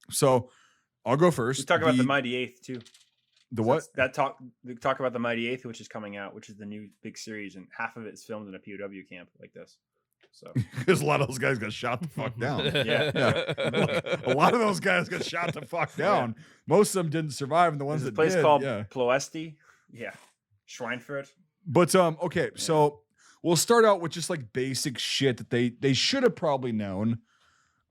So I'll go first. We talk about the Mighty Eighth too. The what? We talk about the Mighty Eighth, which is coming out, which is the new big series, and half of it is filmed in a POW camp like this. So Because a lot of those guys got shot the fuck down. Yeah. A lot of those guys got shot the fuck down. Most of them didn't survive, and the ones there's a that place did, called yeah. Ploesti. Yeah, Schweinfurt. But okay, so we'll start out with just like basic shit that they should have probably known.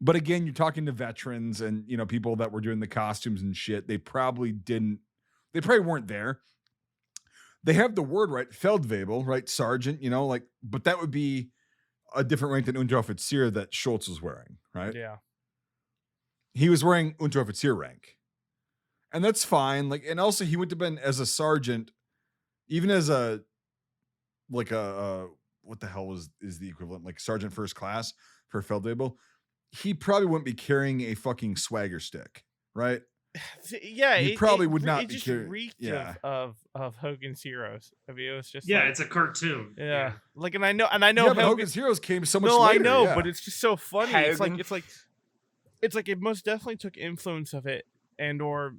But again, you're talking to veterans and people that were doing the costumes and shit. They probably weren't there. They have the word right, Feldwebel, right, sergeant. But that would be a different rank than Unteroffizier that Schultz was wearing, right? Yeah. He was wearing Unteroffizier rank, and that's fine. Like, and also he wouldn't have been as a sergeant, even as a what the hell is the equivalent, like sergeant first class for Feldwebel. He probably wouldn't be carrying a fucking swagger stick, right? Yeah, He probably would not It be just carrying- reeked yeah. of Hogan's Heroes. I mean, it was just Yeah, like, it's a cartoon. yeah. Like, and I know Yeah, but Hogan, Hogan's Heroes came so much no, later. I know, yeah. but it's just so funny. It's Hogan. like it most definitely took influence of it, and or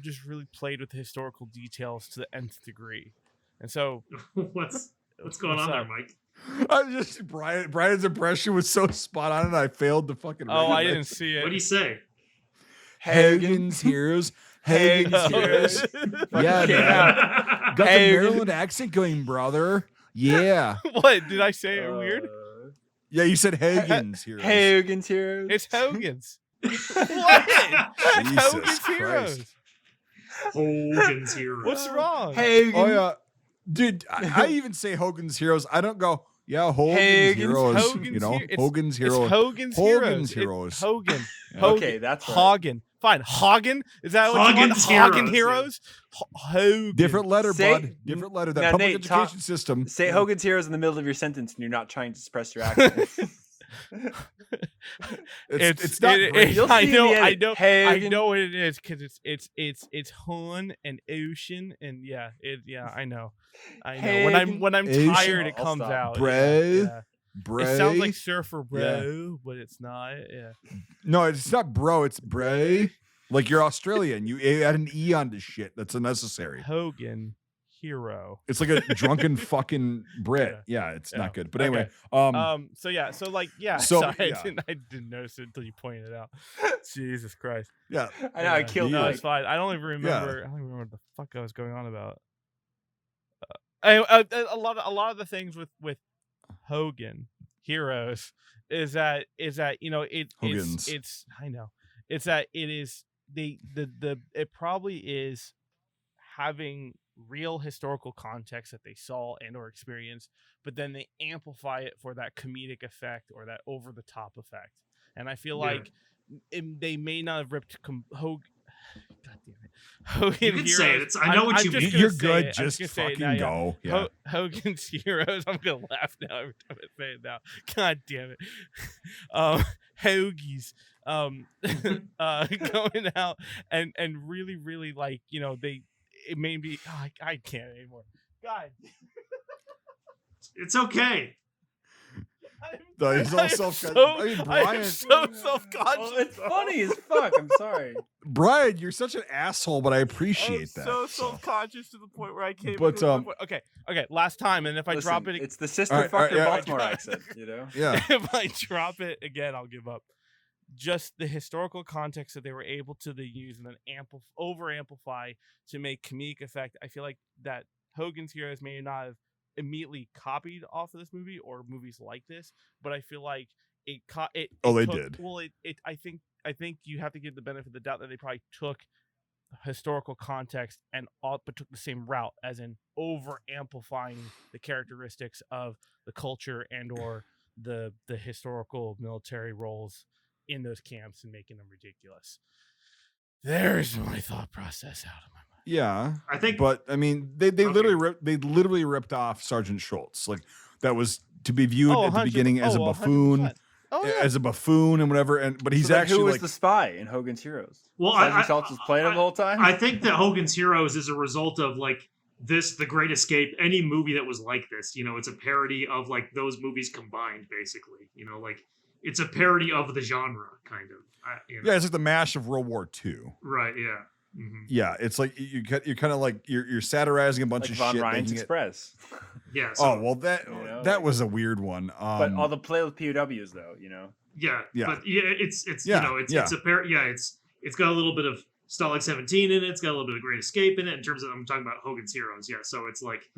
just really played with the historical details to the nth degree. And so, What's going What's on there, up? Mike? I just Brian's impression was so spot on, and I failed to fucking. oh, I recognize didn't see it. What do you say? Hogan's Heroes. Hogan's Heroes. Yeah, Came man. out. Got the Hogan. Maryland accent going, brother. Yeah. What did I say? It weird? Yeah, you said Hogan's Heroes. Hogan's Heroes. It's Hogan's. What? It's Jesus Hogan's Christ. Heroes. Hogan's Heroes. What's wrong? Hogan. Oh yeah, dude. I even say Hogan's Heroes. I don't go. Yeah, Hogan's Heroes. Hogan's Hogan's It's Heroes. Hogan's Hogan's Heroes. Heroes. It's Hogan. Yeah. Hogan. Okay, that's right. Hagen. Fine. Hagen? Is that what Hagen's you want? Hagen Heroes, Heroes? Hogan. Different letter, Say- bud. Different letter. That Now, public Nate, talk- education system. Say Hogan's Heroes in the middle of your sentence, and you're not trying to suppress your accent. It's not it- great. it- You'll I see know, the I edit. know, I Hagen. know what it is because it's Hun and Ocean and I know. When I'm Ocean. tired, it I'll comes stop. out. Bro. Yeah. Bray. It sounds like Surfer Bro, but it's not. Yeah. No, it's not bro. It's Bray. Like you're Australian. You add an E onto shit. That's unnecessary. Hogan Hero. It's like a drunken fucking Brit. Yeah, it's Yeah. not good. But anyway, So yeah. So like yeah. So, sorry, yeah. I didn't notice it until you pointed it out. Jesus Christ. yeah. I know I Yeah. killed No, Mike. it's fine. I don't even remember. Yeah. I don't even remember what the fuck I was going on about. A lot of the things with Hogan Heroes is that Hogan's. it's I know it's that it is it probably is having real historical context that they saw and or experienced, but then they amplify it for that comedic effect or that over the top effect. And I feel Yeah. like they may not have ripped God damn it. Hogan You can say it. Heroes. I know what you just mean. gonna You're say good. it. I'm Just gonna say it fucking now, yeah. go. Yeah. Hogan's Heroes. I'm gonna laugh now every time I say it now. God damn it. Hoagies. Going out and really, really like, you know, it made me I can't anymore. God. It's okay. No, he's all I'm self-conscious. so- I mean, I am Brian, so self-conscious. Oh, it's funny as fuck. I'm sorry. Brian, you're such an asshole, but I I'm appreciate that. so self-conscious to the point where I can't. But, Okay, last time, and if I drop Listen, it, it's the sister Alright, fucker yeah. Baltimore accent, you know? Yeah. if I drop it again, I'll give up. Just the historical context that they were able to use and then over amplify to make comedic effect. I feel like that Hogan's Heroes may not have immediately copied off of this movie or movies like this, but I feel like it They took- did. Well, I think you have to give the benefit of the doubt that they probably took historical context and but took the same route, as in over amplifying the characteristics of the culture and or the historical military roles in those camps and making them ridiculous. There's my thought process out of my mind. Yeah. I think But I mean, they Okay. literally ripped off Sergeant Schultz. Like that was to be viewed at the 100 beginning as a 100%. buffoon, Oh, yeah. as a buffoon and whatever. But he's So then actually who was like the spy in Hogan's Heroes? Well, Sergeant Schultz was playing him the whole time? I think that Hogan's Heroes is a result of like this, The Great Escape, any movie that was like this. You know, it's a parody of like those movies combined, basically. You know, like it's a parody of the genre, kind of. You know. yeah, it's like the MASH of World War II. Right. Yeah. Mhm. Yeah, it's like you're kind of like you're satirizing a bunch like of Von shit. Ryan's making it- Express. Yeah. Oh So, well, that You know, that like- was a weird one. But all the play with POWs, though, you know? yeah. Yeah. But yeah, it's Yeah, you know it's yeah. it's a it's got a little bit of Stalag 17 in it. It's got a little bit of Great Escape in it. In terms of I'm talking about Hogan's Heroes. Yeah. So it's like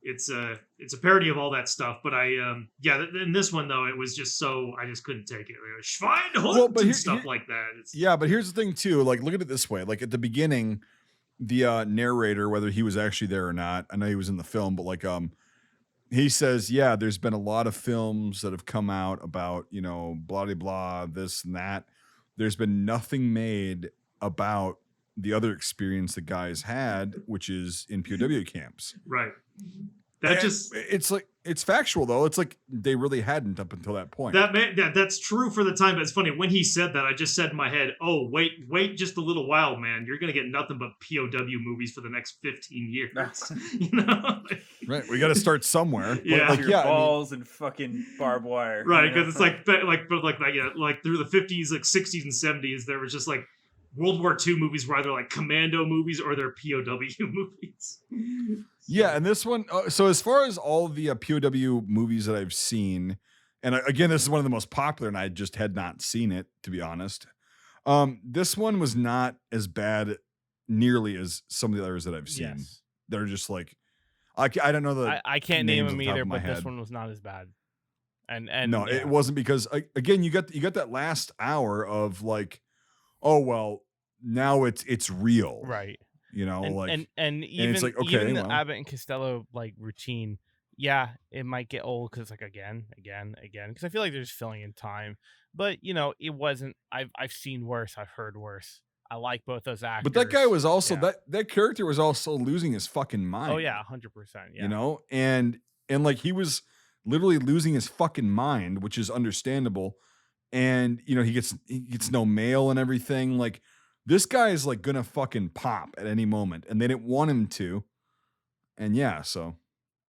it's a parody of all that stuff. But in this one though, it was just so I just couldn't take it. Schweinhund Well, but and stuff like that. It's, Yeah, but here's the thing too. Like, look at it this way. Like at the beginning, the narrator, whether he was actually there or not, I know he was in the film, but like he says, yeah, there's been a lot of films that have come out about, you know, blah blah blah, this and that. There's been nothing made about the other experience the guys had, which is in POW camps. right. That And just it's like it's factual though. It's like they really hadn't up until that point. that's true for the time, but it's funny when he said that. I just said in my head, "Oh, wait, just a little while, man. You're gonna get nothing but POW movies for the next 15 years." You know, Right. We got to start somewhere. But, Yeah. like, Your yeah, I mean, balls and fucking barbed wire. right? you know? Because it's like through the 50s, like 60s and 70s, there was just like World War II movies were either like commando movies or they're POW movies. yeah, and this one. So as far as all the POW movies that I've seen, and again, this is one of the most popular, and I just had not seen it, to be honest. This one was not as bad, nearly as some of the others that I've seen. Yes. They're just like, I don't know the. I can't name names them off the top either, of my but this head. one was not as bad. And No, yeah. it wasn't because again, you got that last hour of like, oh well, now it's real, right. You know, And, like and even it's like, okay, even the well. Abbott and Costello like routine, yeah, it might get old because like again, because I feel like they're just filling in time. But you know, it wasn't. I've seen worse. I've heard worse. I like both those actors. but that guy was also Yeah. that character was also losing his fucking mind. Oh yeah, 100%. Yeah. You know, and like he was literally losing his fucking mind, which is understandable. And you know, he gets no mail and everything. Like this guy is like gonna fucking pop at any moment, and they didn't want him to. And yeah, so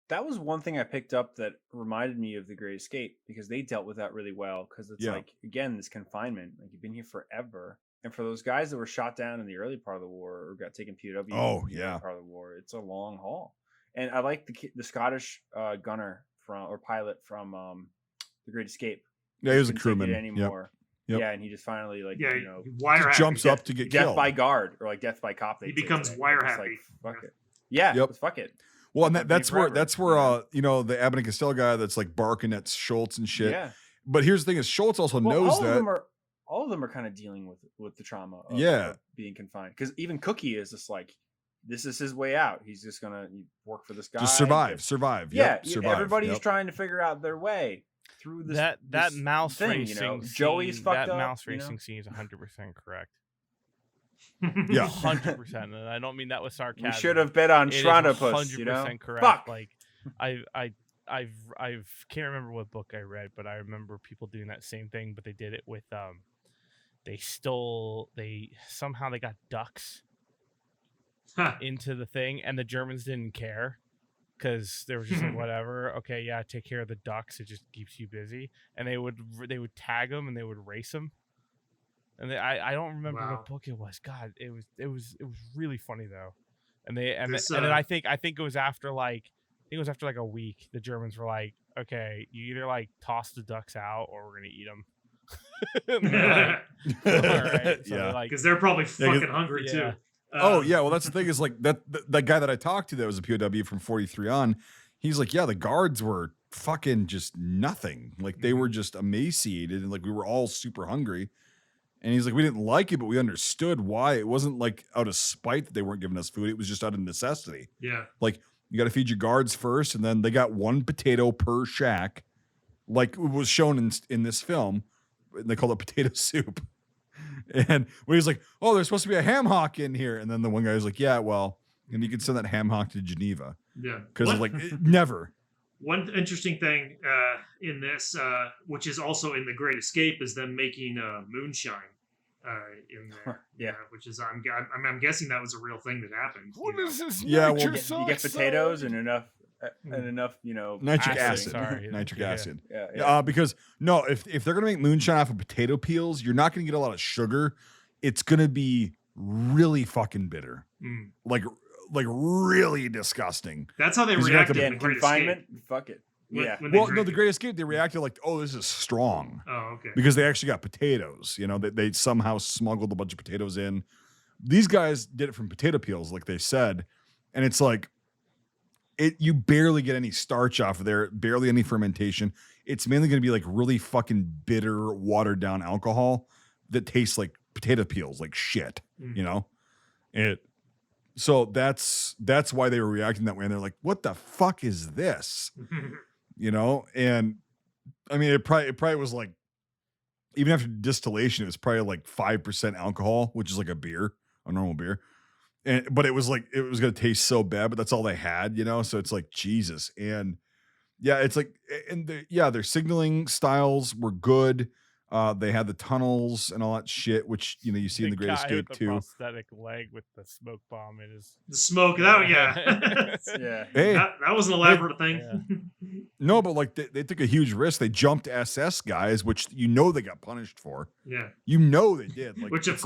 That was one thing I picked up that reminded me of The Great Escape because they dealt with that really well. Because it's Yeah. like, again, this confinement, like you've been here forever. And for those guys that were shot down in the early part of the war or got taken POW in the early yeah. part of the war, it's a long haul. And I like the Scottish gunner or pilot from The Great Escape. yeah, he was a Couldn't take it crewman. Yep. anymore. Yep. Yeah, and he just finally Yeah, you know, wire Just jumps happy. up to get death killed. by guard or like death by cop. He they'd say becomes today. wire It's happy. Fuck Yeah. it. Yeah, Yep. fuck it. Well, and Company that's where forever, you know, the Abbott and Costello guy that's like barking at Schultz and shit. Yeah. But here's the thing: is Schultz also Well, knows all that. of them are all of them are kind of dealing with the trauma of, Yeah. of being confined. Because even Cookie is just like, this is his way out. He's just gonna work for this guy. Just get- survive. Yeah, Yep, survive. everybody's Yep. trying to figure out their way through this. that this mouse thing, racing you know? scene, Joey's fucked that up. mouse you know? racing scene is 100% correct. Yeah. 100%. And I don't mean that with sarcasm. We should have bet on It is Shronopus, you know? 100% correct. Fuck! Like, I've can't remember what book I read, but I remember people doing that same thing, but they did it with they somehow they got ducks into the thing, and the Germans didn't care because they were just like, whatever, okay, yeah, take care of the ducks, it just keeps you busy. And they would tag them and they would race them. And I don't remember Wow. what book it was. God, it was really funny though. And then This, I think it was after like a week. The Germans were like, okay, you either like toss the ducks out or we're gonna eat them. All right. So Yeah. Because they're probably Yeah, 'cause- fucking hungry Yeah. too. Oh yeah, well that's the thing is like that guy that I talked to that was a POW from 43 on, he's like, yeah, the guards were fucking just nothing. Like they were just emaciated and like we were all super hungry. And he's like, we didn't like it, but we understood why. It wasn't like out of spite that they weren't giving us food. It was just out of necessity. Yeah. Like you got to feed your guards first, and then they got one potato per shack, like it was shown in this film. They call it potato soup. And when he's like, oh, there's supposed to be a ham hock in here. And then the one guy was like, yeah, well, and you can send that ham hock to Geneva. Yeah. Because like, never. One interesting thing in this, which is also in The Great Escape, is them making moonshine in there. Yeah. Which is I'm guessing that was a real thing that happened. What you know? is this? Yeah, well, You get potatoes and enough, you know, Nitric acid, acid. sorry. Nitric Yeah. acid. Yeah. Because no, if they're gonna make moonshine off of potato peels, you're not gonna get a lot of sugar. It's gonna be really fucking bitter, Mm. like really disgusting. That's how they 'Cause you have to- reacted in Again, The Great confinement. Escape. Fuck it. When- Yeah. when they Well, no, drank the it. Great Escape, they reacted like, oh, this is strong Oh, okay. because they actually got potatoes. You know, they somehow smuggled a bunch of potatoes in. These guys did it from potato peels, like they said, and it's like you barely get any starch off of there, barely any fermentation. It's mainly going to be like really fucking bitter, watered down alcohol that tastes like potato peels, like shit. Mhm. You know, so that's why they were reacting that way, and they're like, "What the fuck is this?" You know, and I mean, it probably was like, even after distillation, it was probably like 5% alcohol, which is like a normal beer. But it was like, it was going to taste so bad, but that's all they had, you know? So it's like, Jesus. And yeah, it's like, and their signaling styles were good. They had the tunnels and all that shit, which, you know, you see in the Great guy Escape with the too. prosthetic leg with the smoke bomb in his. The smoke, that yeah. Yeah. Hey, that was an elaborate thing. no, but like they took a huge risk. They jumped SS guys, which you know they got punished for. Yeah. You know they did. Like, Which of it's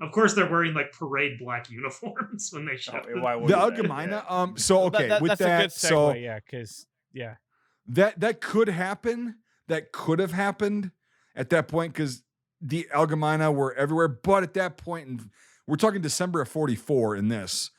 like- course they're wearing like parade black uniforms when they show up. Why the wouldn't they? Algemina. So okay, with that's that, a good segue, so yeah, because yeah, that could happen. That could have happened at that point because the Algemina were everywhere. But at that point, we're talking December of 44 in this.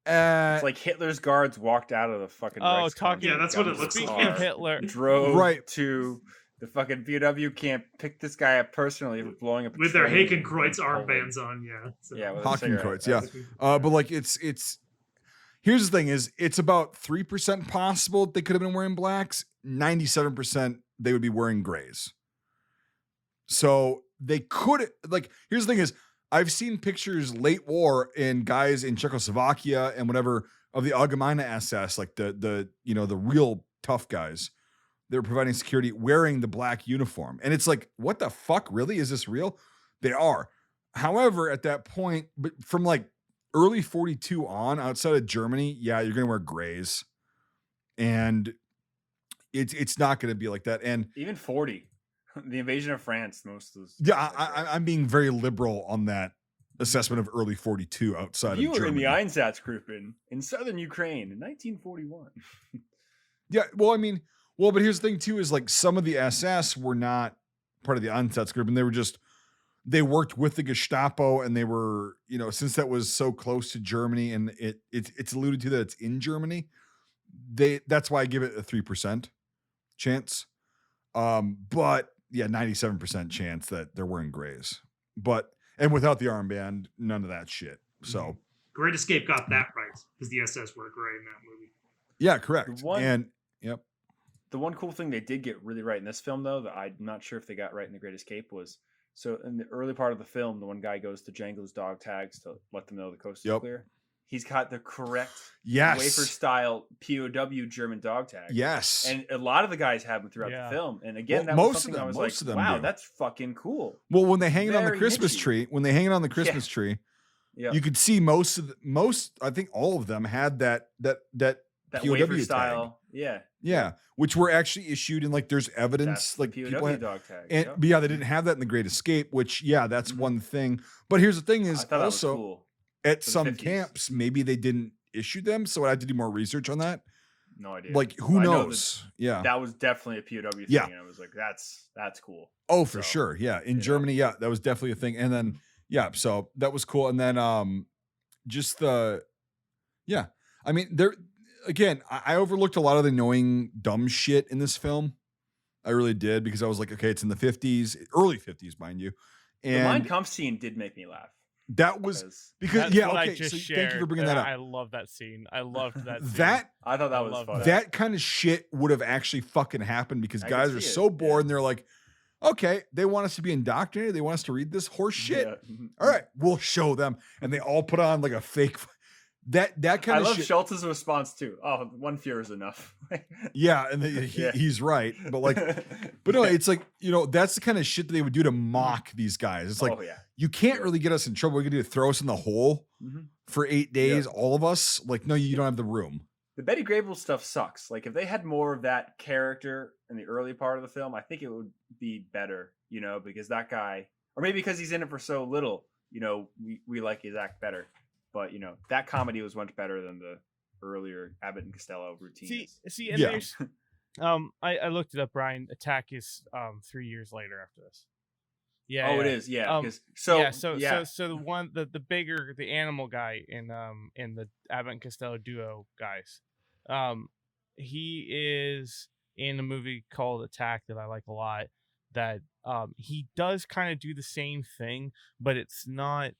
It's like Hitler's guards walked out of the fucking. Oh, Reichstag, talking- Yeah, that's what got it in looks his like. speaking of car, Hitler, drove Right. to the fucking POW camp, picked this guy up personally for blowing up a With their train Hakenkreuz in Poland. armbands on, yeah. So. Yeah, with a cigarette. Hakenkreuz, yeah. That's- But like it's here's the thing is it's about 3% possible they could have been wearing blacks. 97% they would be wearing grays. So they could like here's the thing is I've seen pictures late war in guys in Czechoslovakia and whatever of the Allgemeine SS, like the you know the real tough guys. They're providing security wearing the black uniform. And it's like, what the fuck? Really? Is this real? They are. However, at that point, but from like early 42 on, outside of Germany, yeah, you're gonna wear grays. And it's not gonna be like that. And Even 40, the invasion of France, most of those. yeah, I'm being very liberal on that assessment of early 42 outside You of were in Germany. the Einsatzgruppen in southern Ukraine in 1941. Yeah, well, I mean, but here's the thing too: is like some of the SS were not part of the Einsatzgruppen, and they worked with the Gestapo, and they were, you know, since that was so close to Germany, and it's alluded to that it's in Germany. That's why I give it a 3% chance. But yeah, 97% chance that they're wearing grays. And without the armband, none of that shit. So Great Escape got that right because the SS were gray in that movie. yeah, correct. The one- And yep. The one cool thing they did get really right in this film, though, that I'm not sure if they got right in The Great Escape, was So in the early part of the film, the one guy goes to Django's dog tags to let them know the coast is Yep. clear. He's got the correct Yes. wafer style POW German dog tag. Yes. And a lot of the guys have them throughout Yeah. the film. And again, Well, that was most of something I them- was most of like, them wow, do. that's fucking cool. Well, when they hang it on the Very Christmas niche-y. tree, when they hang it on the Christmas tree, Yeah. you could see most, I think all of them had that That POW wafer tag. style. Yeah. Yeah, which were actually issued, and like there's That's evidence, the like POW people had, dog tag. and yeah. but yeah, they didn't have that in the Great Escape, which that's Mhm. one thing. But here's the thing: I is thought that was also cool. at for the some 50s. camps, maybe they didn't issue them, so I had to do more research on that. No idea. Like, who Well, I know that knows? Yeah. That was definitely a POW thing. Yeah. And I was like, that's cool. Oh, for So, sure. Yeah. In know. Germany, yeah, that was definitely a thing. And then, yeah, so that was cool. And then just yeah. I mean, there again, I overlooked a lot of the annoying dumb shit in this film. I really did, because I was like, okay, it's in the 50s, early 50s, mind you. The Mein And Kampf scene did make me laugh. that was because That's yeah, what I okay. just So shared. thank you for bringing that and up. I love that scene. I loved that scene. That I thought I that was love fun. that kind of shit would have actually fucking happened, because I could guys see are it, so bored yeah. and they're like, okay, they want us to be indoctrinated. They want us to read this horse shit. Yeah. All right, we'll show them. And they all put on like a fake that I kind of love shit. Schultz's response too. Oh, one fear is enough. Yeah, and Yeah. he's right. But like, but no, it's like, that's the kind of shit that they would do to mock these guys. It's like, oh yeah. you can't really get us in trouble. We're gonna do throw us in the hole Mhm. for 8 days, all of us. Like, no, you don't have the room. The Betty Grable stuff sucks. Like if they had more of that character in the early part of the film, I think it would be better. Because that guy, or maybe because he's in it for so little, we like his act better. But that comedy was much better than the earlier Abbott and Costello routine. See, and Yeah. there's I looked it up, Brian. Attack is 3 years later after this. Yeah. Oh, it yeah. is. Yeah. 'cause- So the one the bigger the animal guy in the Abbott and Costello duo guys, he is in a movie called Attack that I like a lot. That he does kind of do the same thing, but it's not.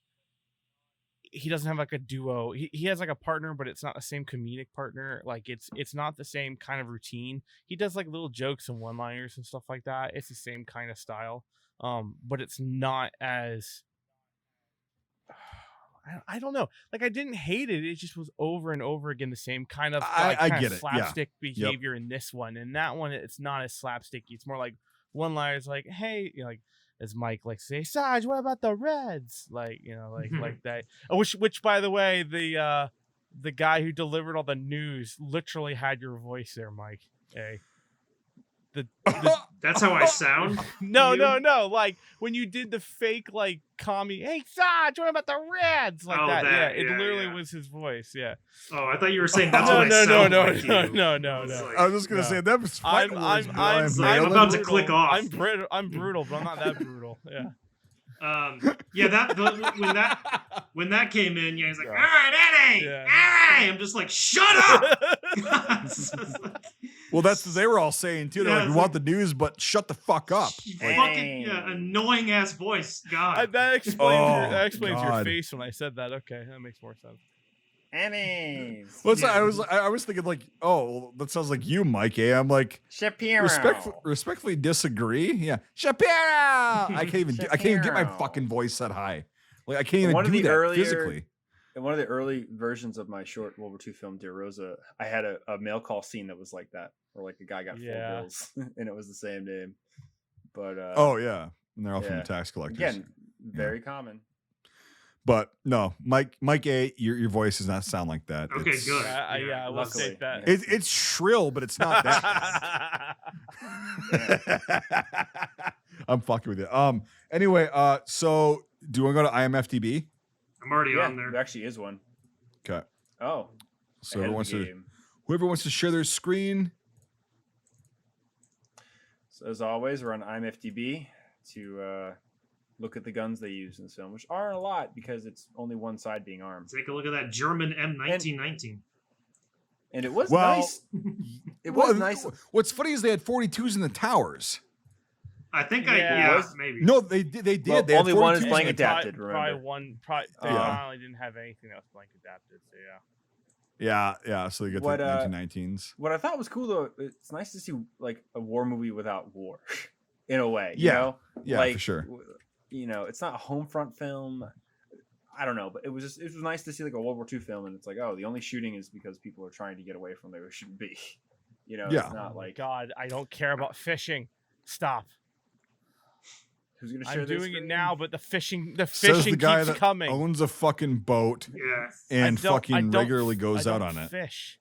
He doesn't have like a duo. He has like a partner, but it's not the same comedic partner. Like it's not the same kind of routine. He does like little jokes and one-liners and stuff like that. It's the same kind of style. But it's not as I don't know. Like I didn't hate it. It just was over and over again the same kind of I get it, yeah. slapstick behavior in this one. And that one, it's not as slapsticky. It's more like one-liners, like, hey, like as Mike likes to say, Sarge, what about the Reds? Like, like that. Which by the way, the guy who delivered all the news literally had your voice there, Mike. Hey. That's how I sound. No. You? Like when you did the fake like commie, hey Sarge, what about the Reds? Like Oh, that. Yeah, that, it yeah, literally yeah. was his voice. Yeah. Oh, I thought you were saying that's No, what no, I no, sound no, like no, you. no. I was like, I was just gonna No. say that was fighting words, I'm Brian. like, I'm Nailed about it. to click off. I'm brutal, but I'm not that brutal. Yeah. Yeah, when that came in, yeah, he's like, Yeah. all right, Eddie, Yeah. all right. I'm just like, shut up. It's just like, Well, that's what they were all saying too. They're Yeah, like, we it's want the news, but shut the fuck up. you Like, fucking annoying ass voice. God. That explains Oh, that explains your God. face when I said that. Okay, that makes more sense. Emmys. well, it's Yeah. like, I was thinking like, oh, that sounds like you, Mike. I'm like, Shapiro. respectfully disagree. Yeah, Shapiro. I can't even get my Shapiro. fucking voice that high. Like I can't even One of do the that earlier- physically. In one of the early versions of my short World War II film, Dear Rosa, I had a mail call scene that was like that, where like a guy got Yeah. full bills, and it was the same name. But Oh yeah, and they're all from yeah. the tax collectors. again, very common. But no, Mike A, your voice does not sound like that. Okay, It's- good. I will luckily, take that. yeah. It's shrill, but it's not that. I'm fucking with you. Anyway, so do you want to go to IMFDB? I'm already Yeah, on there. there actually is one. Okay. Oh, So ahead of whoever the wants to game. whoever wants to share their screen. So as always, we're on IMFDB to look at the guns they use in this film, which aren't a lot because it's only one side being armed. Take a look at that German M1919. And it was Well, nice. It was Well, nice. What's funny is they had 42s in the towers. I think Yeah. maybe. No, they did. Well, They had only one is 42s blank in the adapted. Probably remember? one. Probably they Yeah. finally didn't have anything else blank adapted. So yeah. Yeah. So they got What, the 1919s. What I thought was cool though, it's nice to see like a war movie without war, in a way. Yeah. You know? Yeah, like, for sure. it's not a home front film. I don't know, but it was nice to see like a World War II film, and it's like, oh, the only shooting is because people are trying to get away from where they shouldn't be. Yeah. It's Oh not my like God, I don't care about fishing. Stop. who's gonna share I'm their doing it screen? now, but the fishing Says the guy keeps that coming. owns a fucking boat Yeah, and I don't fucking regularly goes I out don't on it. Fish.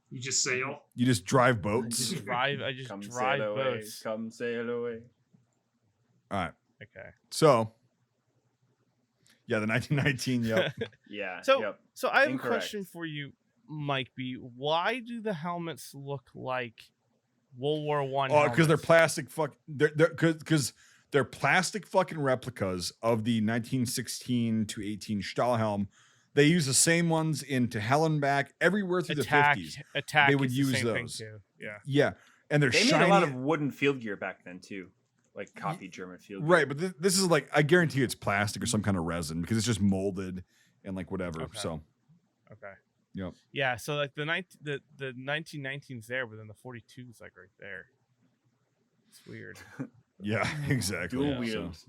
you just sail. You just drive I boats. just drive. I just Come drive sail away, boats. come sail away. All right. Okay. So, yeah, the 1919. Yep. Yeah. So, yep. so I have Incorrect. a question for you, Mike B. Why do the helmets look like World War One? Oh, because they're plastic. Because they're plastic fucking replicas of the 1916 to 18 Stahlhelm. They use the same ones in To Hell and Back everywhere through Attack. the 50s. Attack. They would is the use same thing those. too. Yeah. Yeah, and they're They shiny. made a lot of wooden field gear back then too, like copied German field gear. Right, but this is like, I guarantee you it's plastic or some kind of resin because it's just molded and like whatever. Okay. So Okay. Yep. Yeah. So like the 1919's there, but then the 42's like right there. It's weird. yeah, exactly. Dual Yeah, So- wheels.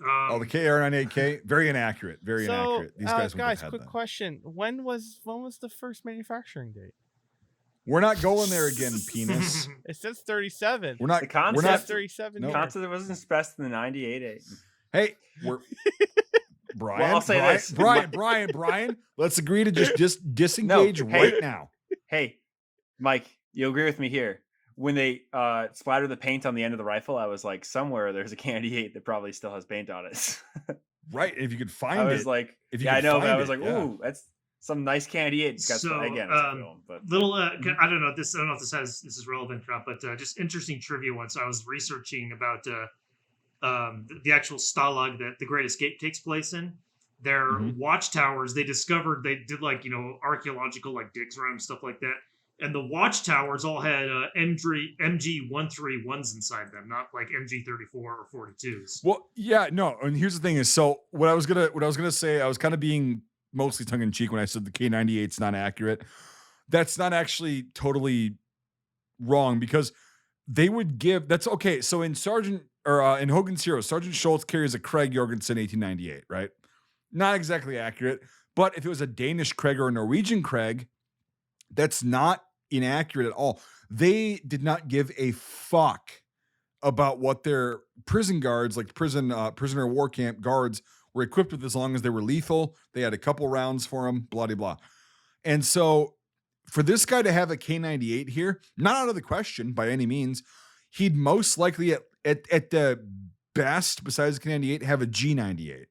Oh, the KR98K, very inaccurate. Very so, inaccurate. These guys, guys, had quick that. question: When was the first manufacturing date? We're not going there again, penis. It says 37. We're not. The We're concept- It says not. 37. No. here. Concept wasn't expressed in the 98. Hey, we're Brian. Well, I'll say Brian, this. Brian. Let's agree to just disengage hey. right now. Hey, Mike, you'll agree with me here. When they splattered the paint on the end of the rifle, I was like, somewhere there's a Candy 8 that probably still has paint on it. Right. If you could find I was it. like, if you yeah, I could know, but I find was it, like, yeah. ooh, that's some nice Candy 8. It's got So, again, it's a film, but Little, I don't know this. I don't know if this is relevant or not, but just interesting trivia one. So I was researching about the actual Stalag that the Great Escape takes place in. Their Mhm. watchtowers, they discovered, they did like archaeological like digs around and stuff like that. And the watchtowers all had MG 131s inside them, not like MG 34 or 42s. Well, yeah, no. And here's the thing: is so what I was gonna say. I was kind of being mostly tongue in cheek when I said the K98's not accurate. That's not actually totally wrong because they would give. That's okay. So in in Hogan's Heroes, Sergeant Schultz carries a Craig Jorgensen 1898, right? Not exactly accurate, but if it was a Danish Craig or a Norwegian Craig, that's not inaccurate at all. They did not give a fuck about what their prison guards, like prisoner of war camp guards, were equipped with as long as they were lethal. They had a couple rounds for them, blah, blah, blah. And so for this guy to have a K98 here, not out of the question by any means, he'd most likely at the best, besides the K98, have a G98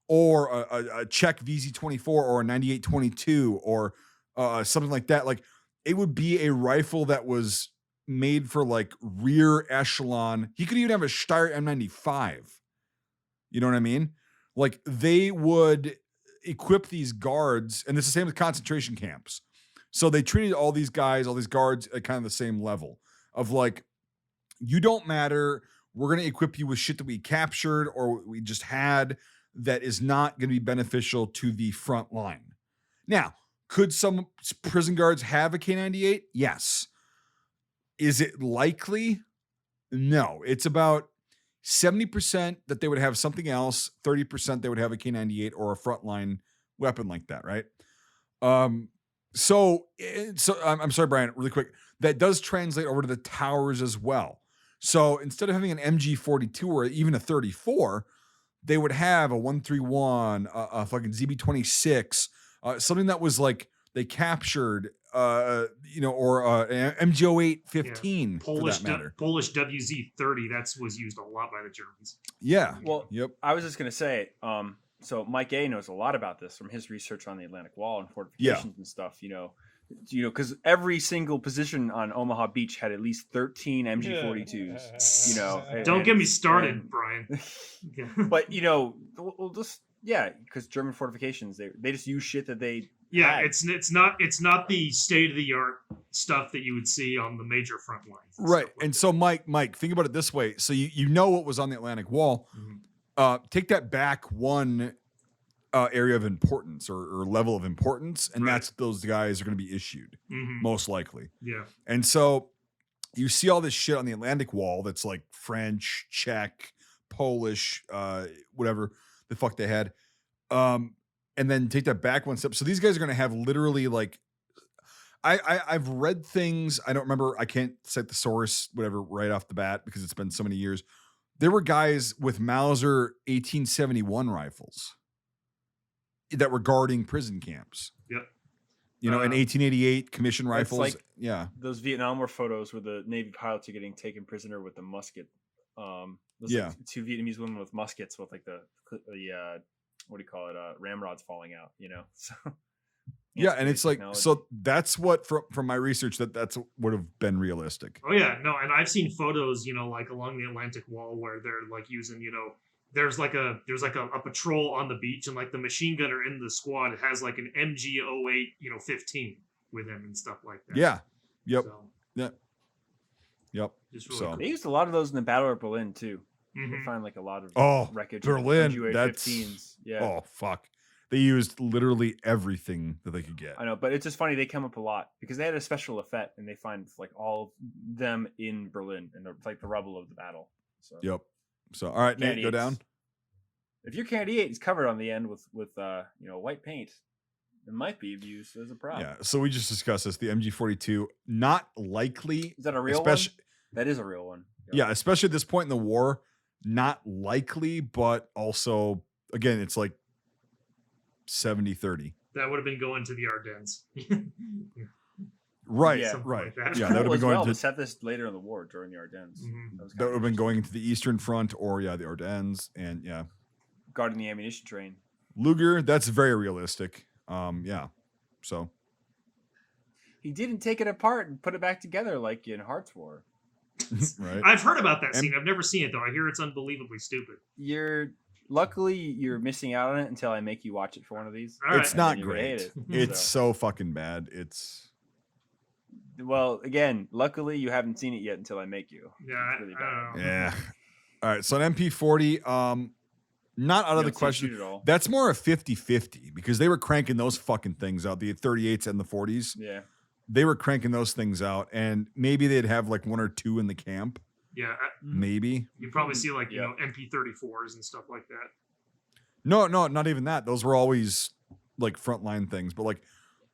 or a Czech VZ24 or a 9822 or something like that. Like it would be a rifle that was made for like rear echelon. He could even have a Steyr M95. You know what I mean? Like they would equip these guards, and it's the same with concentration camps. So they treated all these guys, all these guards at kind of the same level of like, you don't matter. We're going to equip you with shit that we captured or we just had that is not going to be beneficial to the front line. Now, could some prison guards have a K98? Yes. Is it likely? No. It's about 70% that they would have something else, 30% they would have a K98 or a frontline weapon like that, right? So I'm sorry, Brian, really quick. That does translate over to the towers as well. So instead of having an MG42 or even a 34, they would have a 131, a fucking ZB26, something that was like they captured, or an MG08 15 for that matter. Polish WZ-30 was used a lot by the Germans. Yeah. well, Yep. I was just gonna say, so Mike A knows a lot about this from his research on the Atlantic Wall and fortifications and stuff. Because every single position on Omaha Beach had at least 13 MG42s. Don't get me started, and- Brian. Yeah. But we'll just because German fortifications they just use shit that they Yeah, had. it's not the state of the art stuff that you would see on the major front lines. Right. stuff like And that. so Mike, think about it this way. So you know what was on the Atlantic Wall. Mhm. Take that back one area of importance or level of importance, and Right. that's those guys are going to be issued Mhm. most likely. Yeah. And so you see all this shit on the Atlantic Wall that's like French, Czech, Polish, whatever the fuck they had. And then take that back one step. So these guys are going to have literally like, I've read things. I don't remember. I can't cite the source, whatever, right off the bat because it's been so many years. There were guys with Mauser 1871 rifles that were guarding prison camps. Yep. You know, in 1888, commission rifles. like- yeah. Those Vietnam War photos where the Navy pilots are getting taken prisoner with the musket. Those Yeah. like two Vietnamese women with muskets with like the what do you call it? Ramrods falling out. You know. So, Yeah, and it's like technology. so. That's what from my research that's would have been realistic. Oh yeah, no, and I've seen photos, you know, like along the Atlantic Wall where they're like using, you know, there's like a patrol on the beach, and like the machine gunner in the squad has like an MG08, you know, 15 with him and stuff like that. Yeah. Yep. So, Yep. just really So- cool. They used a lot of those in the Battle of Berlin too. They Mhm. find like a lot of wreckage. Berlin. of That's MG-15s. Yeah. Oh fuck. They used literally everything that they could get. I know, but it's just funny they come up a lot because they had a special effect and they find like all of them in Berlin and it's like the rubble of the battle. So Yep. So all right, Nate, go Candy down. eights. If your candy 8 is covered on the end with you know white paint, it might be used as a prop. Yeah. So we just discussed this. The MG42, not likely. Is that a real Especially, one? That is a real one. yeah, especially at this point in the war, not likely, but also again, it's like 70-30. That would have been going to the Ardennes. Right, Yeah. Something right. like that. Yeah, that would have Cool been as well going to to set this later in the war during the Ardennes. Mhm. was that kinda would have been interesting. going to the Eastern Front or the Ardennes, and yeah, guarding the ammunition train. Luger. That's very realistic. Yeah. So He didn't take it apart and put it back together like in Hearts War. right. I've heard about that And- scene. I've never seen it though. I hear it's unbelievably stupid. Luckily you're missing out on it until I make you watch it for one of these. All right. It's And then not you're gonna hate great. it. It's So- so fucking bad. It's Well, again, luckily you haven't seen it yet until I make you. Yeah, It's really I bad. don't know. yeah. All right. So an MP40, not out You of the don't see it question. shoot at all. That's more a 50-50 because they were cranking those fucking things out, the 38s and the 40s. Yeah. They were cranking those things out, and maybe they'd have like one or two in the camp. Yeah, Maybe. you probably see like Yeah. you know MP34s and stuff like that. No, not even that. Those were always like frontline things, but like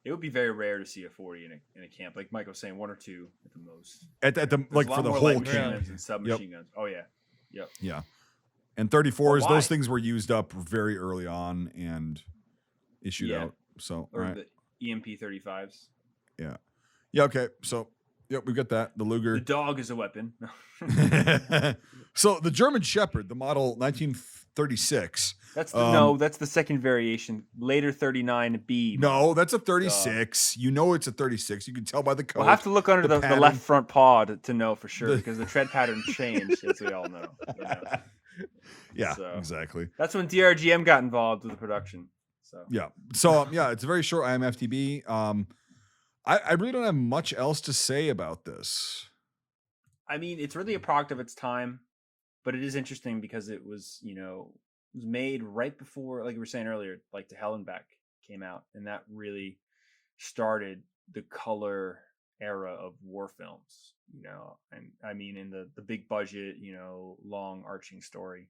It would be very rare to see a 40 in a camp. Like Mike was saying, one or two at the most. at the There's like a for lot the more whole light machine camp. guns and submachine guns. Oh yeah. Yep. Yeah. And 34s, But those why? things were used up very early on and issued Yeah. out. So, Or all right. the EMP 35s. Yeah, okay. So, yep, we've got that. The The Luger. dog is a weapon. So, the German Shepherd, the model 1936. That's no, that's the second variation. Later 39B. No, that's a 36. You know it's a 36. You can tell by the coat. We'll have to look under the the pattern. left front paw to know for sure The- because the tread pattern changed, as we all know. You know. Yeah, so- exactly. That's when DRGM got involved with the production. So Yeah. So, yeah, it's a very short IMFDB. I really don't have much else to say about this. I mean, it's really a product of its time, but it is interesting because it was, you know, it was made right before, like we were saying earlier, like the Hell and Back came out, and that really started the color era of war films, you know. And I mean, in the big budget, you know, long arching story.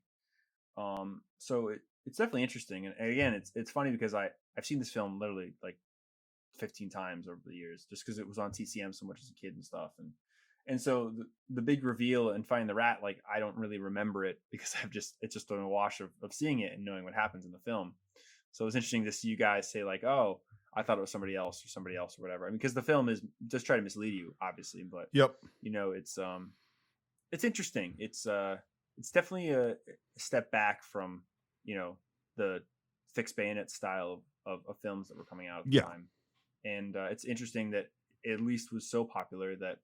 So it's definitely interesting, and again, it's funny because I've seen this film literally like 15 times over the years, just because it was on TCM so much as a kid and stuff, and so the big reveal and finding the rat, like I don't really remember it because it's just a wash of seeing it and knowing what happens in the film. So it's interesting to see you guys say like, oh, I thought it was somebody else or whatever. I mean, because the film is just trying to mislead you, obviously, but Yep. you know, it's interesting. It's definitely a step back from, you know, the fixed bayonet style of films that were coming out at the Yeah. time. And it's interesting that it at least was so popular that,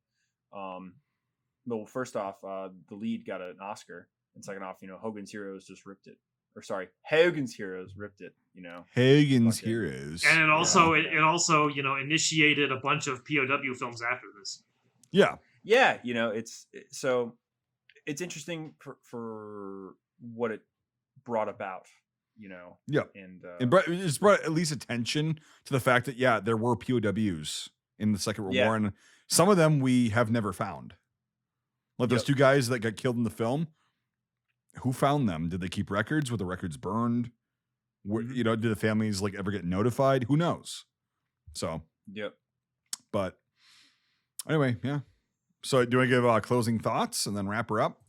well, first off, the lead got an Oscar, and second off, you know, Hogan's Heroes just ripped it. Or sorry, Hogan's Heroes ripped it. You know, Hagen's Fucking- Heroes. And it also Yeah. it also you know initiated a bunch of POW films after this. Yeah. yeah, you know, so it's interesting for what it brought about. You know, Yeah. and It's brought at least attention to the fact that, yeah, there were POWs in the Second World Yeah. War, and some of them we have never found. Like those Yep. two guys that got killed in the film, Who found them? Did they keep records? Were the records burned? Mhm. You know, did the families like ever get notified? Who knows? So, Yep. but anyway, yeah. So, do I give closing thoughts and then wrap her up?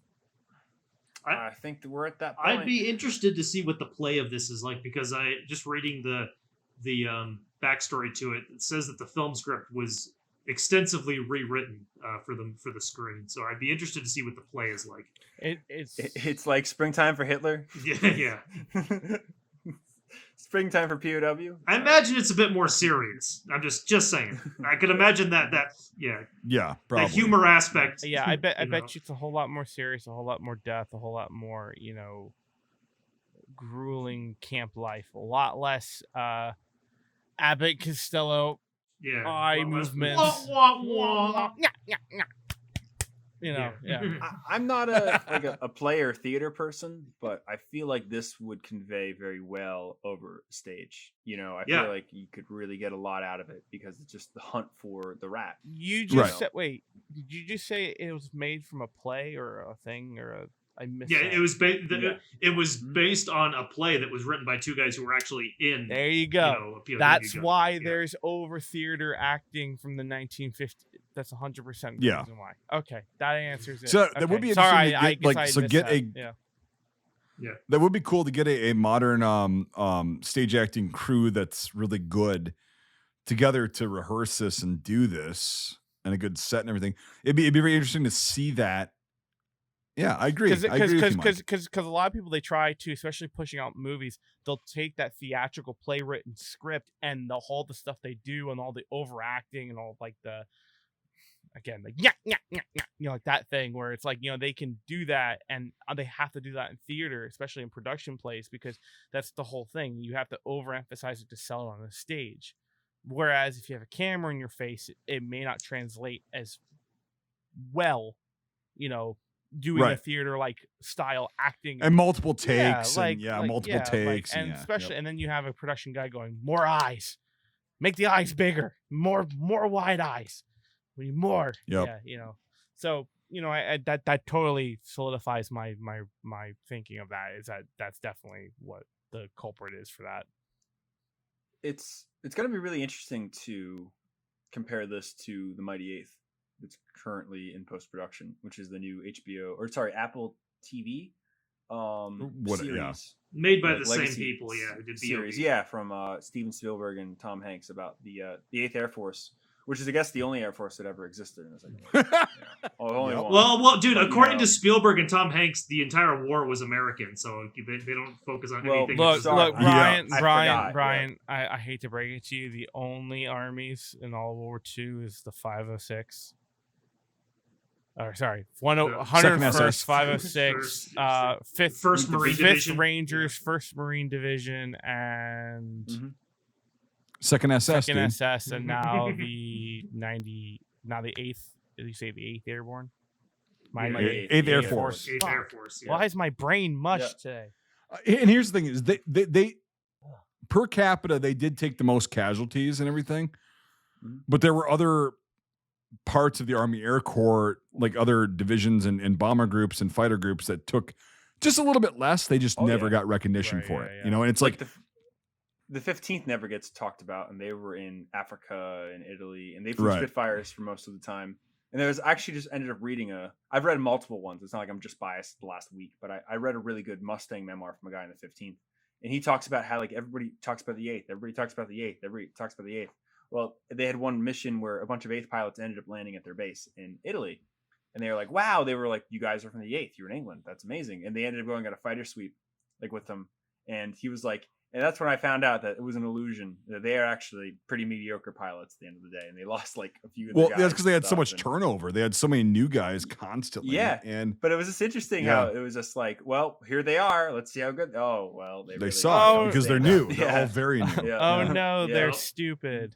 I- I think that we're at that point. I'd be interested to see what the play of this is like, because I just reading the backstory to it. It says that the film script was extensively rewritten for the screen. So I'd be interested to see what the play is like. It's It's like springtime for Hitler. Yeah. Springtime for POW. I imagine it's a bit more serious. I'm just saying. I could imagine that Yeah, the probably. humor aspect. yeah, I bet you know. you it's a whole lot more serious, a whole lot more death, a whole lot more, grueling camp life, a lot less Abbott Costello Yeah. eye Well, that's- movements. Wah, wah, wah. Yeah. I'm not a player theater person, but I feel like this would convey very well over stage. I Yeah. feel like you could really get a lot out of it because it's just the hunt for the rat. You just Right. said, wait, did you just say it was made from a play or a thing or a? I missed. Yeah, that. it was Yeah. it was Mhm. based on a play that was written by two guys who were actually in There you go. a POW That's gun. why Yeah. there's over theater acting from the 1950s. That's 100% the Yeah. reason why. Okay, that answers it. So that would Okay. be Sorry, interesting to I get, guess like, I so missed get that. Yeah. That would be cool to get a modern stage acting crew that's really good together to rehearse this and do this, and a good set and everything. It'd be very interesting to see that. Yeah, I agree. I agree with you, Mike. Because a lot of people, they try to, especially pushing out movies, they'll take that theatrical play written script and all the stuff they do and all the overacting and all like the like that thing where it's like, they can do that and they have to do that in theater, especially in production plays, because that's the whole thing. You have to overemphasize it to sell it on the stage. Whereas if you have a camera in your face, it may not translate as well, doing a Right. theater like style acting And multiple takes, multiple like, takes, and yeah, especially, yep. and then you have a production guy going, more eyes, make the eyes bigger, more wide eyes, we need more, Yep. So I that totally solidifies my thinking of that. Is that's definitely what the culprit is for that. It's going to be really interesting to compare this to The Mighty Eighth. It's currently in post production, which is the new Apple TV What- yeah. series. Made by Like the same legacy people, who did series, BOP. from Steven Spielberg and Tom Hanks about the 8th Air Force, which is, I guess, the only Air Force that ever existed in the Second World War. Only Yep. one. Well, dude. But, According to Spielberg and Tom Hanks, the entire war was American, so they don't focus on Well, anything. Look, sorry. look, Yeah. Brian. I hate to break it to you. The only armies in all of World War II is the 506. Or sorry, Second 101st, SS. 506, fifth, First Marine Fifth Division. Rangers, First Marine Division, and Mhm. Second SS, Second dude. SS, and now the 8th. Did you say the 8th Airborne? Yeah. Eighth Air Eighth Force. Eighth Air Force. Yeah. Why is my brain mush Yeah. today? And here's the thing: is they per capita they did take the most casualties and everything, Mhm. but there were other parts of the Army Air Corps, like other divisions and bomber groups and fighter groups, that took just a little bit less. They just Oh, never yeah. got recognition Right, for yeah, it, yeah. you know. And it's like, the 15th never gets talked about, and they were in Africa and Italy, and they flew Right. Spitfires for most of the time. And there was actually just ended up reading I've read multiple ones. It's not like I'm just biased the last week, but I read a really good Mustang memoir from a guy in the 15th, and he talks about how like everybody talks about the 8th, everybody talks about the 8th, everybody talks about the 8th. Well, they had one mission where a bunch of 8th pilots ended up landing at their base in Italy, and they were like, "Wow!" They were like, "You guys are from the 8th. You're in England. That's amazing." And they ended up going on a fighter sweep, like with them, and he was like. And that's when I found out that it was an illusion. That they are actually pretty mediocre pilots at the end of the day, and they lost like a few. Of well, their that's guys because they had and so much stuff, and- turnover. They had so many new guys constantly. Yeah. and But it was just interesting how it was just like, well, here they are. Let's see how good. Oh, well, they really suck Oh, because they're stand new. out. They're all very new. Yeah. Oh Yeah. no, Yeah. they're stupid.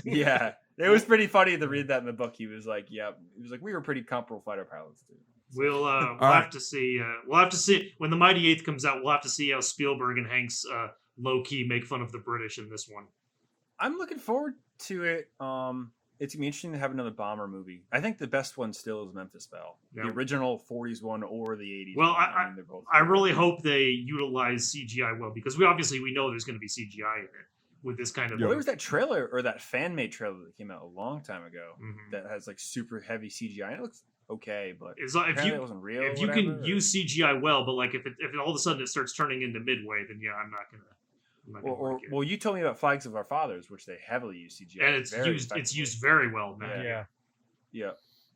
Yeah, it was pretty funny to read that in the book. He was like, "Yeah," he was like, "We were pretty comparable fighter pilots, dude." We'll right. have to see. We'll have to see when the Mighty Eighth comes out. We'll have to see how Spielberg and Hanks low key make fun of the British in this one. I'm looking forward to it. it's gonna be interesting to have another bomber movie. I think the best one still is Memphis Belle, Yeah. the original '40s one or the '80s. Well, one. I mean, they're both. I good. really hope they utilize CGI well, because we know there's going to be CGI in it with this kind of. Well, there was that trailer or that fan made trailer that came out a long time ago Mhm. that has like super heavy CGI. And it looks okay, but It's like, apparently it wasn't real. if you can use CGI well, but like if all of a sudden it starts turning into Midway, then yeah, I'm not gonna like it. well, you told me about Flags of Our Fathers, which they heavily use CGI, And it's used very well, man. Yeah. Yeah,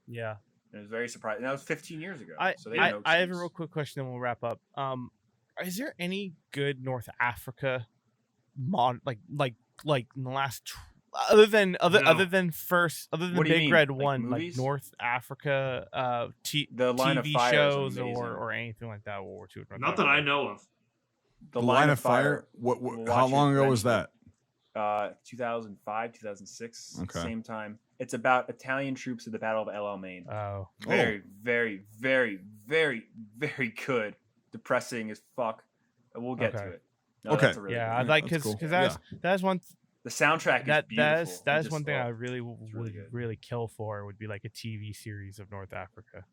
Yeah. it was very surprising. And that was 15 years ago. I so they had no I have a excuse. real quick question, and we'll wrap up. Is there any good North Africa like in the last other than No. other than What do you Big mean? Red Like One, like movies? North Africa The Line of TV Fire is shows amazing. or anything like that? World War II. North Not that I Africa? know of. The Line of Fire. we'll How watch it long ago was eventually. that? 2005, 2006, Okay. same time. It's about Italian troops at the Battle of El Alamein. Oh, Very, very, very, very, very good. Depressing as fuck. We'll get to Okay. it. No, Okay. that's a really yeah. good I'd one. like that's because cool. that's one The soundtrack is that beautiful. that is Just, one thing I oh, really it's really good. really kill for would be like a TV series of North Africa.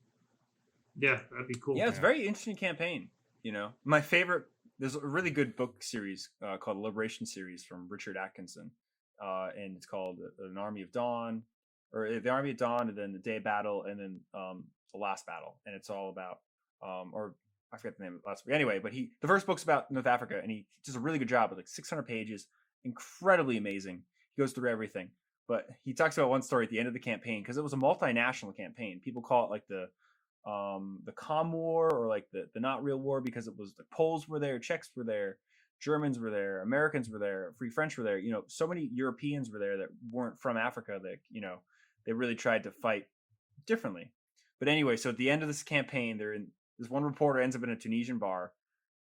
Yeah, that'd be cool. Yeah, it's a Yeah. very interesting campaign. My favorite. There's a really good book series called Liberation Series from Richard Atkinson, and it's called An Army of Dawn, or the Army of Dawn, and then the Day of Battle, and then the Last Battle, and it's all about, or I forget the name of the last book. Anyway, but the first book's about North Africa, and he does a really good job with like 600 pages, incredibly amazing. He goes through everything, but he talks about one story at the end of the campaign because it was a multinational campaign. People call it like the Calm War, or like the not real war, because it was the Poles were there, Czechs were there, Germans were there, Americans were there, Free French were there. So many Europeans were there that weren't from Africa that they really tried to fight differently. But anyway, so at the end of this campaign, this one reporter ends up in a Tunisian bar,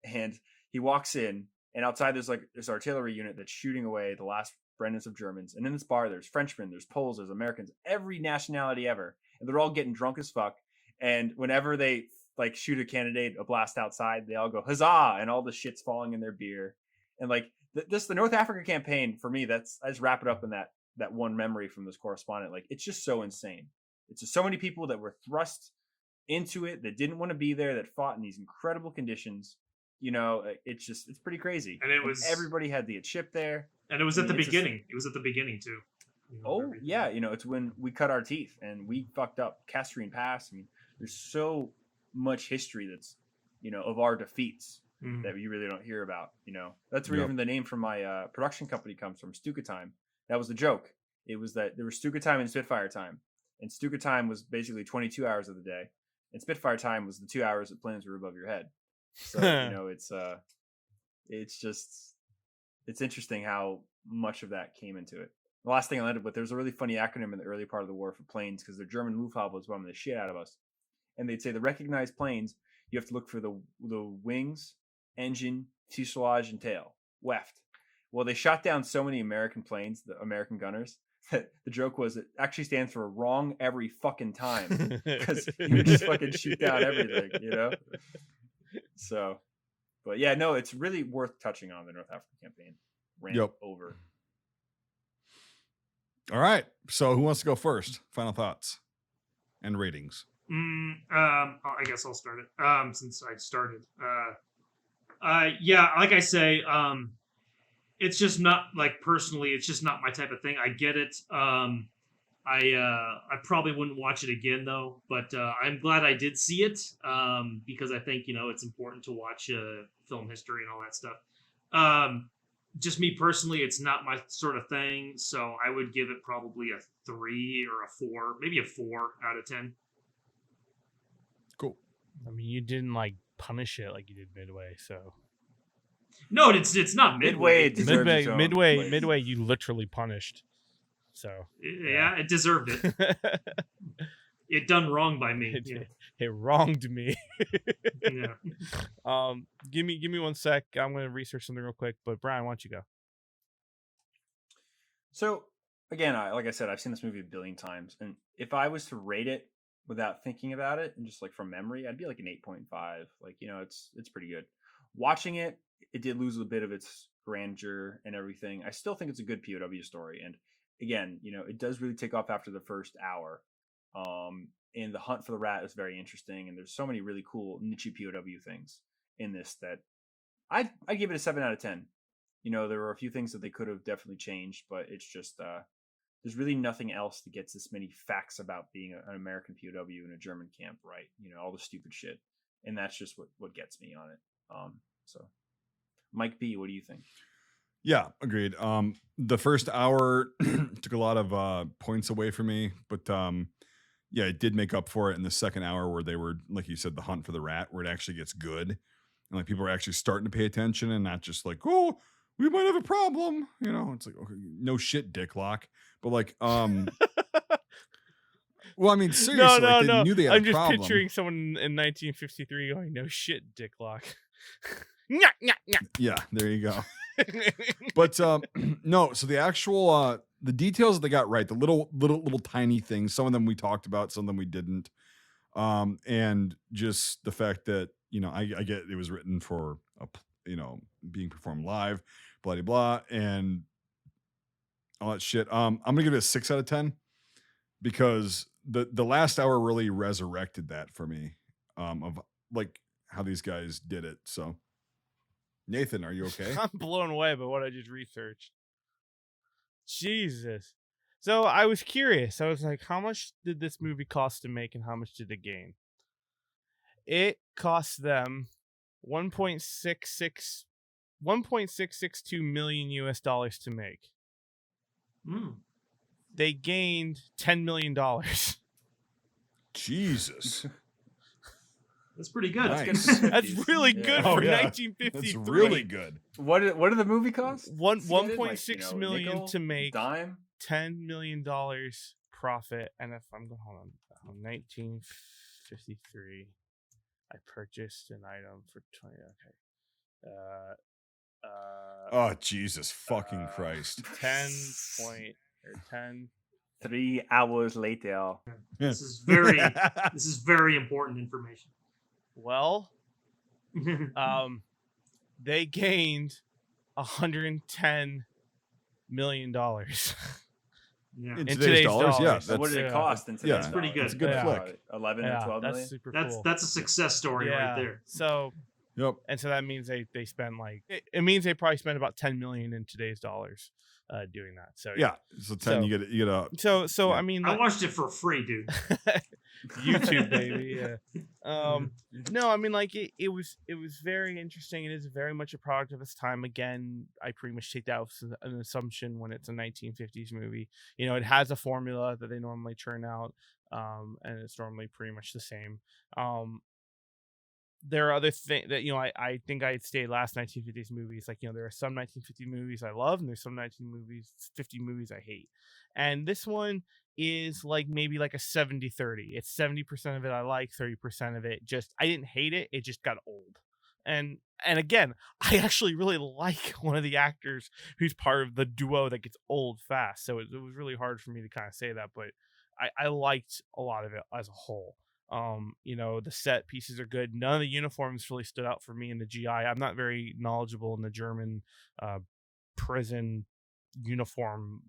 and he walks in, and outside there's like this artillery unit that's shooting away the last remnants of Germans. And in this bar, there's Frenchmen, there's Poles, there's Americans, every nationality ever, and they're all getting drunk as fuck. And whenever they like shoot a candidate, a blast outside, they all go huzzah, and all the shit's falling in their beer. And like the North Africa campaign for me, I just wrap it up in that one memory from this correspondent. Like, it's just so insane. It's just so many people that were thrust into it that didn't want to be there, that fought in these incredible conditions. It's pretty crazy. And everybody had the chip there. And it was I at the mean, it's just- beginning. It was at the beginning too. Everything. Yeah, it's when we cut our teeth and we fucked up Castrine Pass. I mean, there's so much history that's of our defeats Mhm. that you really don't hear about. That's where Yep. even the name from my production company comes from, Stuka Time. That was the joke. It was that there was Stuka Time and Spitfire Time, and Stuka Time was basically 22 hours of the day, and Spitfire Time was the 2 hours that planes were above your head. So it's interesting how much of that came into it. The last thing I'll end up with, there's a really funny acronym in the early part of the war for planes, because the German Luftwaffe was bombing the shit out of us. And they'd say the recognized planes, you have to look for the wings, engine, fuselage, and tail. Weft. Well, they shot down so many American planes, the American gunners, that the joke was it actually stands for wrong every fucking time. Because you would just fucking shoot down everything, So, but yeah, no, it's really worth touching on the North African campaign. Rant Yep. over. All right. So who wants to go first? Final thoughts and ratings. I guess I'll start it. Since I started. Yeah, like I say, it's just not like personally, it's just not my type of thing. I get it. I probably wouldn't watch it again though, but I'm glad I did see it because I think it's important to watch film history and all that stuff. Just me personally, it's not my sort of thing, so I would give it probably a 3 or a 4, maybe a 4 out of 10. Cool. I mean, you didn't like punish it like you did Midway, so No, it's not Midway. Midway deserves its own place. Midway, you literally punished. So Yeah, it deserved it. It done wrong by me. it wronged me. Yeah. Give me 1 sec. I'm gonna research something real quick. But Brian, why don't you go? So again, like I said, I've seen this movie a billion times, and if I was to rate it without thinking about it and just like from memory, I'd be like an 8.5. Like, it's pretty good. Watching it, it did lose a bit of its grandeur and everything. I still think it's a good POW story, and again, it does really take off after the first hour. And the hunt for the rat is very interesting, and there's so many really cool niche POW things in this that I give it a 7 out of 10. There were a few things that they could have definitely changed, but it's just there's really nothing else that gets this many facts about being an American POW in a German camp right. All the stupid shit, and that's just what gets me on it. So, Mike B, what do you think? Yeah, agreed. The first hour took a lot of points away from me, but yeah, it did make up for it in the second hour where they were, like you said, the hunt for the rat, where it actually gets good, and like people are actually starting to pay attention and not just like, oh, we might have a problem. It's like, okay, no shit, Dick Lock. But like, well, I mean, seriously, No, like, they no. knew they had I'm a just problem. picturing someone in 1953 going, "No shit, Dick Lock." Nyah, nyah, nyah. Yeah, there you go. But no, so the actual the details that they got right, the little tiny things, some of them we talked about, some of them we didn't. And just the fact that, I get it was written for being performed live, blah blah blah, and all that shit. I'm gonna give it a 6 out of 10 because the last hour really resurrected that for me, of like how these guys did it. So Nathan, are you okay? I'm blown away by what I just researched. Jesus. So I was curious. I was like, how much did this movie cost to make and how much did it gain? It cost them 1.662 million US dollars to make. They gained $10 million. Jesus. That's pretty good. Nice. That's really good Oh, for yeah. 1953. That's really good. What did the movie cost? 1.6 million nickel, to make, dime. $10 million profit. And if I'm going, hold on, 1953, I purchased an item for 20. Okay. Oh, Jesus fucking Christ. 10. 3 hours later. This is very important information. Well, they gained $110 million. Yeah. In In today's dollars, yeah. So what did it yeah. cost in Yeah, today's pretty dollars? good. It's a good flick. 11 Yeah, or 12 that's million? super That's cool. that's a success story right there. So, Yep. and so that means they spend like it means they probably spend about 10 million in today's dollars doing that. So Yeah. So 10, So- you get a So Yeah. I mean, I watched it for free, dude. YouTube baby. Yeah. No, I mean, like it was very interesting. It is very much a product of its time. Again, I pretty much take that as an assumption when it's a 1950s movie. It has a formula that they normally churn out, and it's normally pretty much the same. There are other things that I think I stayed last 1950s movies. Like there are some 1950 movies I love, and there's some 1950 movies I hate. And this one is like maybe like a 70-30. It's 70% of it I like, 30% of it just I didn't hate it. It just got old. And again, I actually really like one of the actors who's part of the duo that gets old fast. So it was really hard for me to kind of say that, but I liked a lot of it as a whole. The set pieces are good. None of the uniforms really stood out for me in the GI. I'm not very knowledgeable in the German prison uniform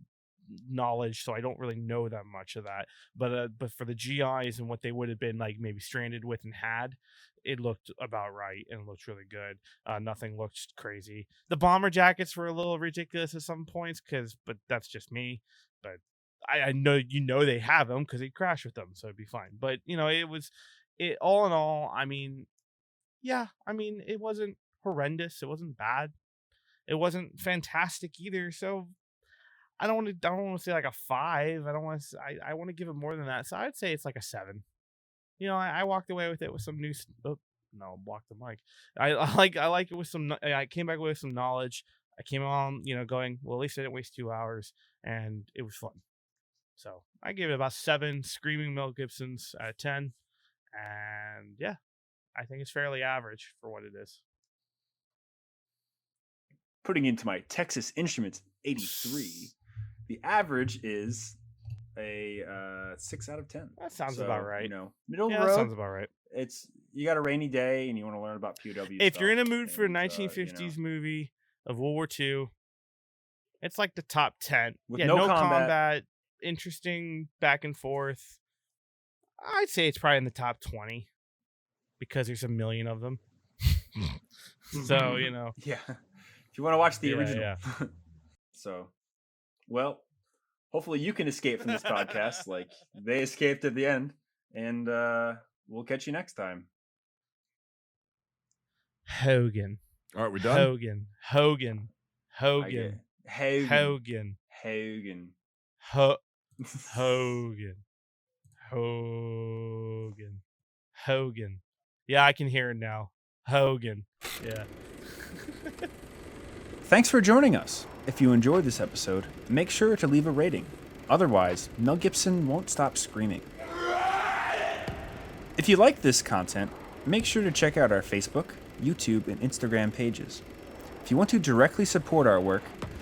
knowledge, so I don't really know that much of that. But for the GIs and what they would have been like maybe stranded with and had, it looked about right and it looked really good. Nothing looked crazy. The bomber jackets were a little ridiculous at some points but that's just me. But I know they have them because they crash with them, so it'd be fine. But it all in all, I mean, yeah, I mean, it wasn't horrendous, it wasn't bad, it wasn't fantastic either. So I don't want to say like a 5. I want to give it more than that. So I'd say it's like a 7. I walked away with it with some new. Block the mic. I like it with some. I came back with some knowledge. I came on, going, well, at least I didn't waste 2 hours, and it was fun. So I gave it about 7 screaming Mel Gibsons out of 10. And yeah, I think it's fairly average for what it is. Putting into my Texas Instruments 83, the average is a 6 out of 10. That sounds about right. Middle Yeah, of the that road. sounds about right. You got a rainy day and you want to learn about POW. If you're in a stuff mood for a and, 1950s movie of World War II, It's like the top 10. With yeah, no no combat. combat, interesting back and forth. I'd say it's probably in the top 20 because there's a million of them. So, you know. Yeah. If you want to watch the Yeah, original. yeah. So, well, hopefully you can escape from this podcast like they escaped at the end. And we'll catch you next time. Hogan. All right, we're done. Hogan. Hogan. I get Hogan. Hogan. Hogan. Hogan. Hogan. Hogan. Hogan. Yeah, I can hear it now. Hogan. Yeah. Thanks for joining us. If you enjoyed this episode, make sure to leave a rating. Otherwise, Mel Gibson won't stop screaming. If you like this content, make sure to check out our Facebook, YouTube, and Instagram pages. If you want to directly support our work,